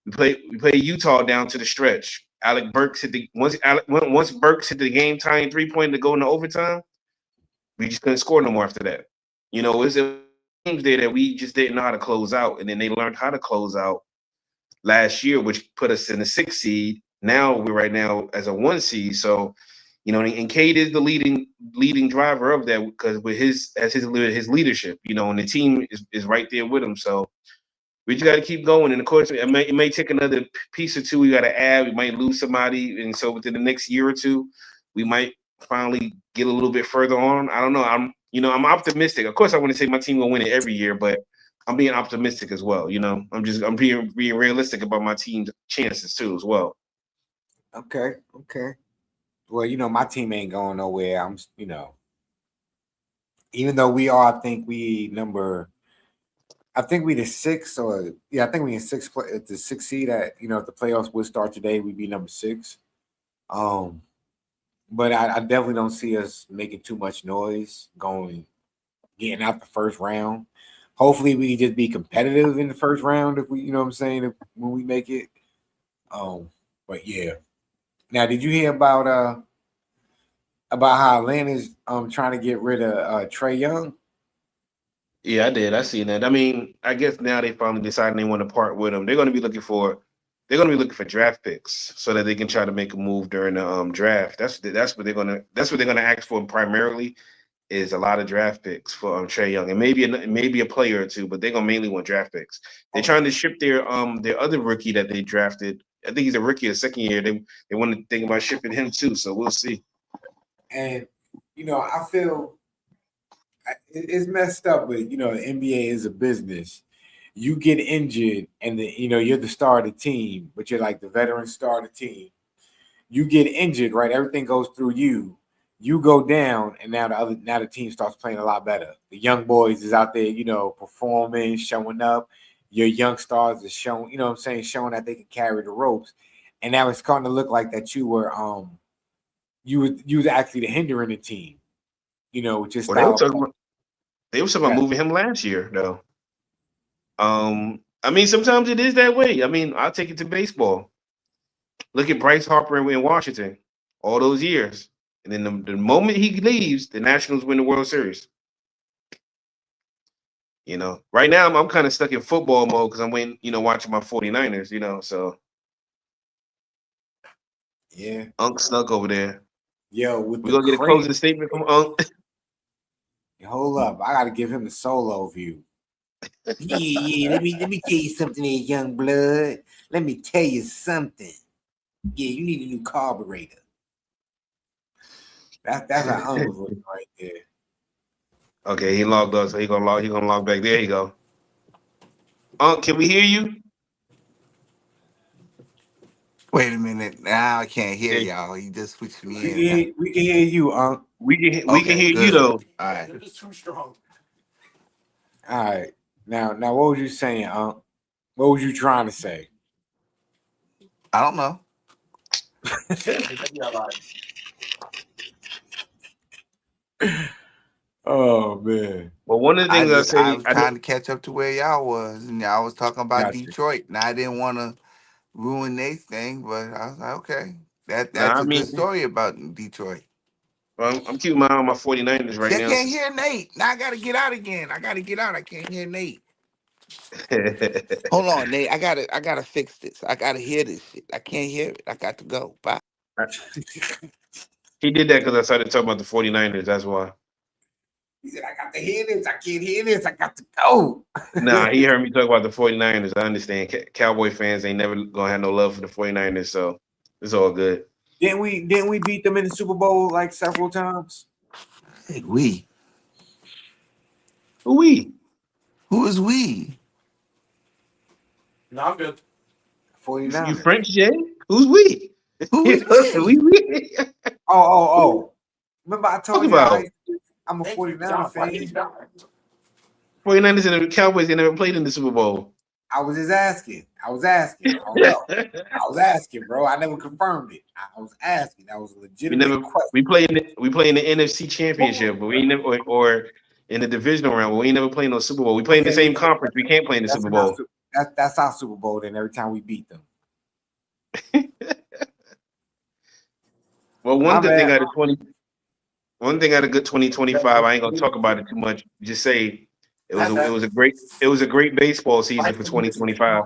We played Utah down to the stretch. Alec Burks once Burks hit the game tying 3-point to go into overtime. We just couldn't score no more after that. It was games there that we just didn't know how to close out, and then they learned how to close out last year, which put us in the 6th seed. Now we're right now as a 1 seed. So, and Cade is the leading driver of that because with his leadership, and the team is right there with him. So we just got to keep going. And of course, it may take another piece or two. We got to add. We might lose somebody, and so within the next year or two, we might finally get a little bit further on. I don't know. I'm optimistic. Of course, I want to say my team will win it every year, but I'm being optimistic as well. I'm being realistic about my team's chances too as well.
Okay. Well, my team ain't going nowhere. Even though we are, I think we the 6th, I think we in 6th play at the 6th seed. At if the playoffs would start today, we'd be number 6. But I definitely don't see us making too much noise getting out the first round. Hopefully, we just be competitive in the first round if we, when we make it. But yeah. Now, did you hear about how Atlanta's trying to get rid of Trae Young?
Yeah, I did. I seen that. I mean, I guess now they finally decided they want to part with him. They're going to be looking for draft picks so that they can try to make a move during the draft. That's what they're gonna ask for primarily, is a lot of draft picks for Trae Young and maybe a player or two, but they're gonna mainly want draft picks. They're trying to ship their other rookie that they drafted. I think he's a rookie of 2nd year. They want to think about shipping him too. So we'll see.
And I feel it's messed up, but the NBA is a business. You get injured, and you're the star of the team, but you're like the veteran star of the team. You get injured, right? Everything goes through you. You go down, and now the team starts playing a lot better. The young boys is out there, performing, showing up. Your young stars is showing, showing that they can carry the ropes. And now it's starting to look like that you were you was actually the hindering the team, with your style.
They were talking about moving him last year, though. I mean, sometimes it is that way. I mean, I'll take it to baseball. Look at Bryce Harper in Washington all those years. And then the moment he leaves, the Nationals win the World Series. You know, right now I'm kind of stuck in football mode because I'm waiting, watching my 49ers, so
Yeah.
Unc snuck over there.
Yo, with
We
the
gonna get a
crazy.
closing statement from Unc.
Hold up, I gotta give him the solo view. Yeah. Let me tell you something, there, young blood. Let me tell you something. Yeah, you need a new carburetor. That's how Unc was looking right there.
Okay, he logged us, so he gonna log back. There you go. Unc, can we hear you?
Wait a minute. Now I can't hear
Hey,
y'all. He just switched
We
me
can
in.
hear you, Unc.
we can
Okay,
hear you
good.
though.
All right.
It's too strong.
All right. Now, what was you saying, Unc? What was you trying to say?
I don't know.
Oh man,
Well, one of the things I
I
say,
was trying to catch up to where y'all was, and y'all was talking about
got you.
Detroit, and I didn't want to ruin their thing, but I was like, okay, that's
I
a
mean,
good story about Detroit.
I'm keeping my eye on my 49ers
See,
right
I
now.
can't hear Nate. Now I gotta get out again. I gotta get out. I can't hear Nate. Hold on, Nate. I gotta fix this. I gotta hear this shit. I can't hear it. I got to go. Bye.
He did that because I started talking about the 49ers. That's why.
He said, "I got to hear this. I can't hear this. I got to go."
Nah, he heard me talk about the 49ers. I understand. Cowboy fans ain't never gonna have no love for the 49ers, so it's all good.
Didn't we beat them in the Super Bowl like several times?
Hey, we.
Who we?
Who is we?
No, I'm good.
49ers.
You French, Jay? Who's we?
Who is
we?
we?
Oh. Remember I
Talk
told
about
y'all I'm a
Thank you,
49er
God.
fan.
49ers and the Cowboys. They never played in the Super Bowl.
I was just asking. I was asking. I don't know. I was asking, bro. I never confirmed it. I was asking. That was a
we
legitimate
never
question.
we play in the NFC Championship, but we ain't never or in the divisional round, but we ain't never played no Super Bowl. We play in the
Okay,
same conference. We can't play in the
that's
Super
in our
Bowl.
that's our Super Bowl. Then every time we beat them.
Well,
My
one good thing
bad.
out of 20, one thing out of good 2025, I ain't gonna talk about it too much. Just say it was a great baseball season for 2025.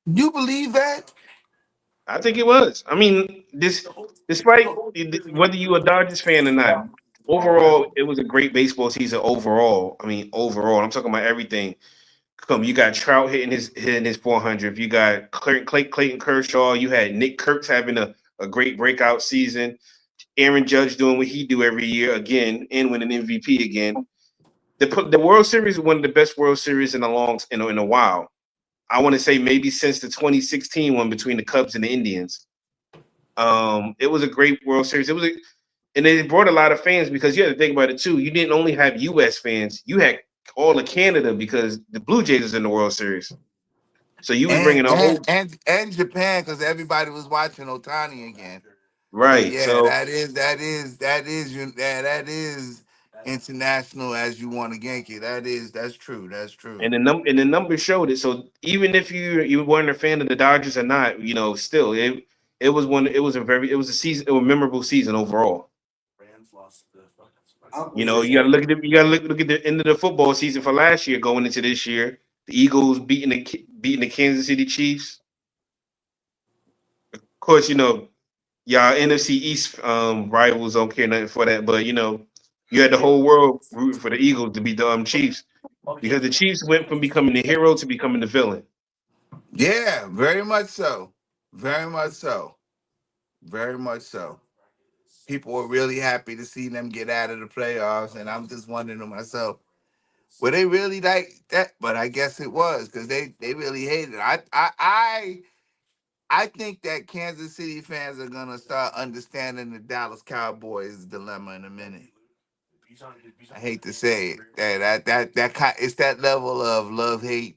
You believe that?
I think it was. I mean, despite whether you a Dodgers fan or not, overall it was a great baseball season overall. I mean, overall, I'm talking about everything. Come, you got Trout hitting his 400. You got Clayton Kershaw. You had Nick Kurtz having a great breakout season. Aaron Judge doing what he do every year again and winning MVP again. The World Series is one of the best World Series in a while. I want to say maybe since the 2016 one between the Cubs and the Indians. It was a great World Series. And it brought a lot of fans because you had to think about it too. You didn't only have U.S. fans; you had all of Canada because the Blue Jays was in the World Series. So you was
And
bringing a
and
whole
and and Japan, because everybody was watching Otani again. So
right.
yeah,
So
that is international as you want to Yankee. That's true. That's true.
and the numbers showed it. So even if you weren't a fan of the Dodgers or not, still it was a season, it was a memorable season overall.
Unc
You
was
know,
just
you got to look at the end of the football season for last year going into this year. The Eagles beating the Kansas City Chiefs. Of course, y'all NFC East rivals don't care nothing for that, but you had the whole world rooting for the Eagles to beat the Chiefs because the Chiefs went from becoming the hero to becoming the villain.
Yeah, very much so. Very much so. Very much so. People were really happy to see them get out of the playoffs, and I'm just wondering to myself, were they really like that? But I guess it was because they really hated it. I think that Kansas City fans are gonna start understanding the Dallas Cowboys dilemma in a minute. I hate to say it, it's that level of love hate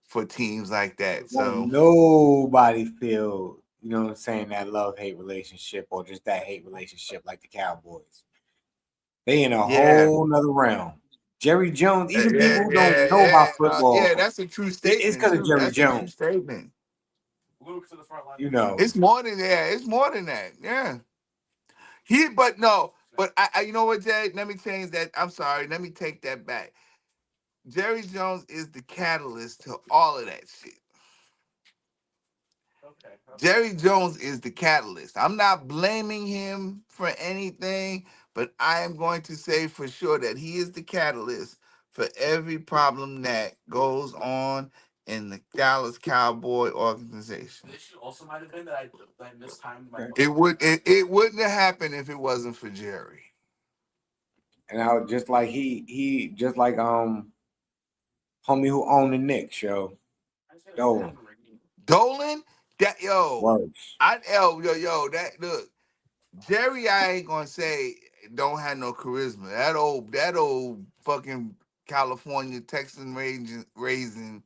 for teams like that.
won't
So
nobody feel, what I'm saying, that love hate relationship or just that hate relationship like the Cowboys. They in a
yeah,
whole nother realm. Jerry Jones, even
yeah,
people who don't
yeah,
know about
yeah.
football,
That's a true
it's
statement
because of
too.
Jerry
That's a true
Jones.
statement.
Luke to the front line.
You know,
It's more than that. It's more than that. Yeah. But no. But you know what, Jay? Let me change that. I'm sorry. Let me take that back. Jerry Jones is the catalyst to all of that shit. Jerry Jones is the catalyst. I'm not blaming him for anything, but I am going to say for sure that he is the catalyst for every problem that goes on in the Dallas Cowboy organization.
This also might have been that I mistimed my.
It wouldn't have happened if it wasn't for Jerry.
And I was just like he just like homie who owned the Knicks, yo. Dolan.
Dolan, that
Worse.
that look, Jerry, I ain't gonna say don't have no charisma. That old fucking California Texan raising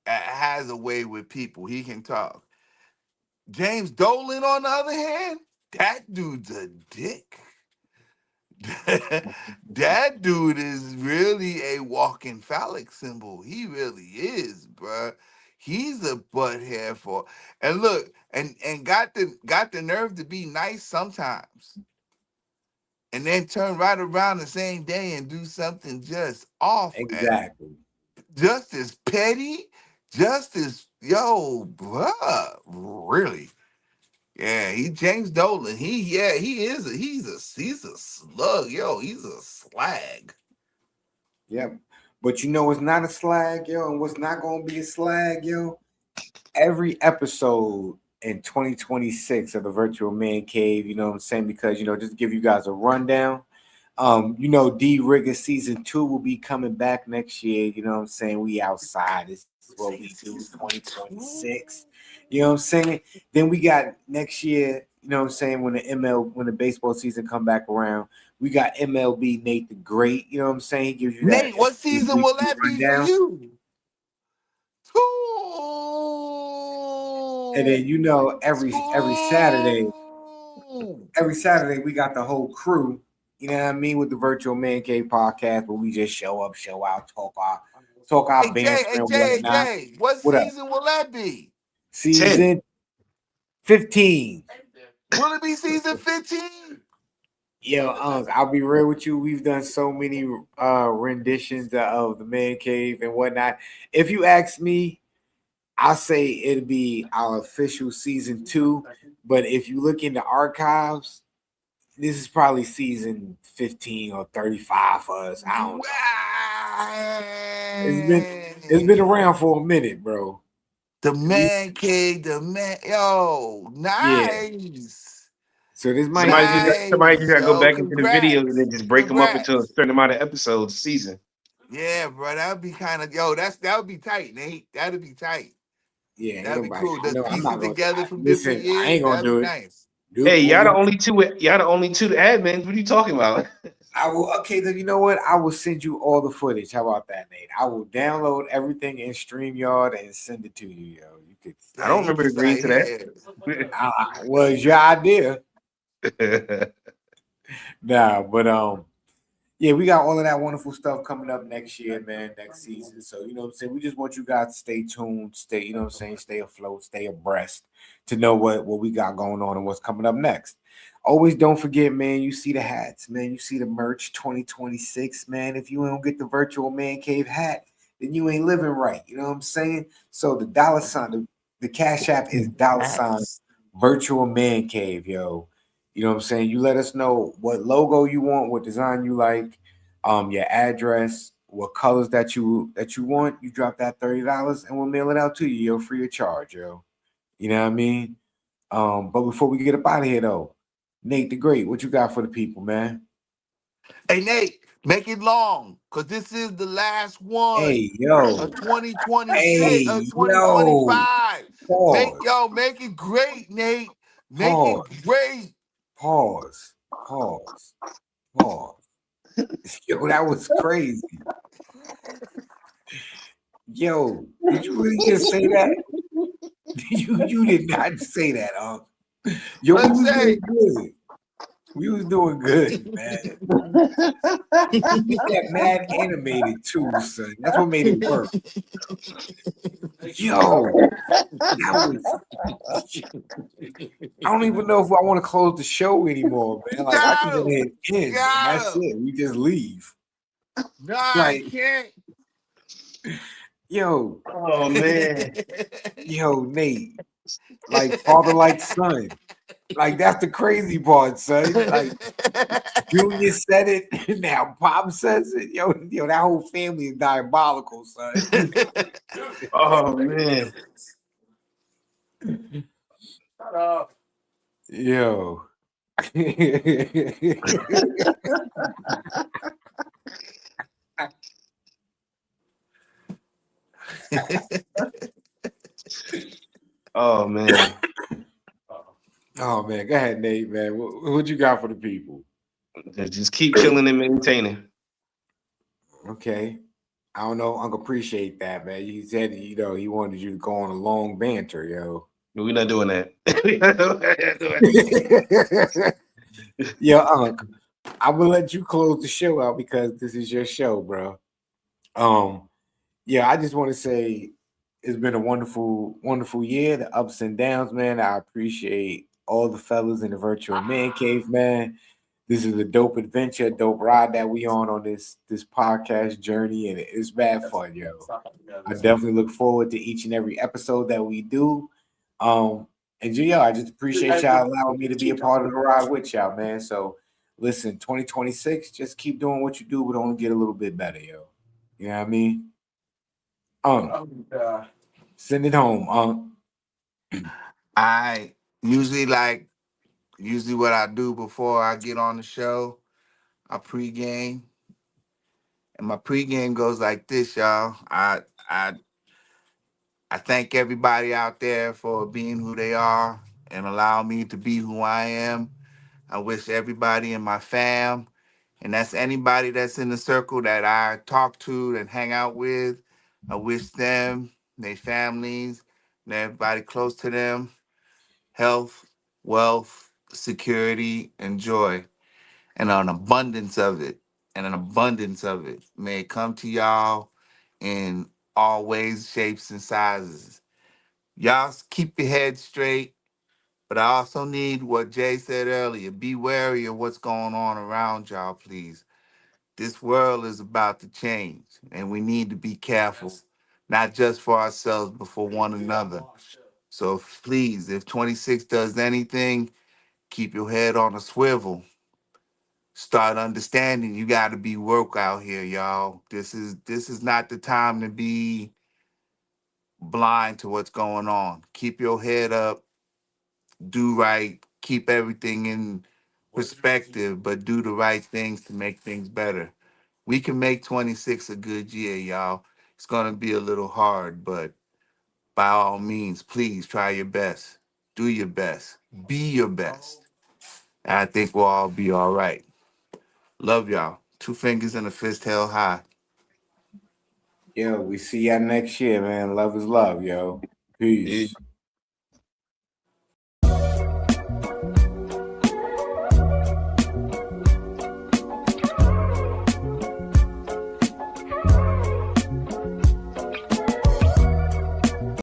has a way with people. He can talk. James Dolan, on the other hand, that dude's a dick. That dude is really a walking phallic symbol. He really is, bruh. He's a butthead for, and look, and got the nerve to be nice sometimes, and then turn right around the same day and do something just off,
Exactly.
just as petty, just as bruh, really. Yeah, he James Dolan. He's a slug, he's a slag.
Yep. But you know what's not a slag, yo, and what's not gonna be a slag, yo? Every episode in 2026 of the Virtual Man Cave, you know what I'm saying? Because just to give you guys a rundown, Dee Rigga season 2 will be coming back next year. You know what I'm saying? We outside. This is what we do 2026. You know what I'm saying? Then we got next year, you know what I'm saying, when the baseball season come back around, we got MLB Nate the Great. You know what I'm saying? He gives you that
Nate, what season will that be for
rundown.
you?
And then every Saturday we got the whole crew, you know what I mean, with the Virtual Man Cave podcast, where we just show up, show out, talk our banter and whatnot.
Jay, what
What up?
season will that be?
Season 15.
Will it be season 15?
Yo, I'll be real with you. We've done so many renditions of the Man Cave and whatnot. If you ask me, I'll say it'll be our official season 2. But if you look in the archives, this is probably season 15 or 35 for us. I don't know. It's been around for a minute, bro.
The Man Cave, nice.
Yeah. So this might
somebody just gotta go back into the
congrats.
videos and then just break them up into a certain amount of episodes a season.
Yeah, bro, that would be kind of that would be tight, Nate. That'd be tight.
Yeah,
that'd be cool. Just
I'm
piece
not
it
gonna,
together from
listen,
different years.
I ain't gonna
That'd
do
be
it.
nice.
Dude,
hey, y'all the only two admins. What are you talking about?
I will. Okay, then you know what? I will send you all the footage. How about that, Nate? I will download everything in StreamYard and send it to you, yo. You could.
I don't remember agreeing to that.
Was your idea? Nah, but yeah, we got all of that wonderful stuff coming up next year, man, next season. So, you know what I'm saying? We just want you guys to stay tuned, stay afloat, stay abreast to know what we got going on and what's coming up next. Always don't forget, man, you see the hats, man. You see the merch 2026, man. If you don't get the Virtual Man Cave hat, then you ain't living right. You know what I'm saying? So the $, the Cash App is $ Virtual Man Cave, yo. You know what I'm saying? You let us know what logo you want, what design you like, your address, what colors that you want. You drop that $30 and we'll mail it out to you, yo, free of charge, yo. You know what I mean? But before we get up out of here, though, Nate the Great, what you got for the people, man?
Hey, Nate, make it long, because this is the last one.
Hey, yo.
Of 2026,
Hey,
of 2025.
Pause.
Make it great, Nate. Make
Pause.
it great.
Pause. Yo, that was crazy. Yo, did you really just say that? You did not say that, Yo,
Let's say,
good. We was doing good, man. We got mad animated too, son. That's what made it work. Yo, that was. I don't even know if I want to close the show anymore, man. Like I can go ahead and end, and that's it. We just leave.
No, I
Like,
can't.
yo,
Oh man.
yo, Nate, like father, like son. Like that's the crazy part, son. Like Junior said it, now Pop says it. Yo, that whole family is diabolical, son.
Oh man.
Shut up.
Yo.
Oh man.
Oh man, go ahead, Nate, man. What you got for the people?
Just keep chilling and maintaining.
Okay. I don't know. Uncle appreciate that, man. He said, he wanted you to go on a long banter, yo.
We're not doing that. We're not doing
Yo, Unc, I'm gonna let you close the show out because this is your show, bro. Yeah, I just want to say it's been a wonderful, wonderful year. The ups and downs, man. I appreciate all the fellas in the virtual man cave, man. This is a dope adventure, dope ride that we on this podcast journey, and it's bad fun, yo. I definitely look forward to each and every episode that we do. And yo, I just appreciate y'all allowing me to be a part of the ride with y'all, man. So listen, 2026, just keep doing what you do, but only get a little bit better, yo. You know what I mean? Send it home,
I usually what I do before I get on the show, I pregame. And my pregame goes like this, y'all. I thank everybody out there for being who they are and allow me to be who I am. I wish everybody in my fam, and that's anybody that's in the circle that I talk to and hang out with, I wish them, their families, and everybody close to them, health, wealth, security, and joy, and an abundance of it, and an abundance of it. May it come to y'all in all ways, shapes, and sizes. Y'all keep your head straight, but I also need what Jay said earlier. Be wary of what's going on around y'all, please. This world is about to change, and we need to be careful, not just for ourselves, but for one another. So please, if 26 does anything, keep your head on a swivel. Start understanding you got to be woke out here, y'all. This is not the time to be blind to what's going on. Keep your head up, do right, keep everything in perspective, but do the right things to make things better. We can make 26 a good year, y'all. It's going to be a little hard, but by all means, please try your best. Do your best. Be your best. And I think we'll all be all right. Love y'all. Two fingers and a fist held high.
Yo, we see y'all next year, man. Love is love, yo. Peace.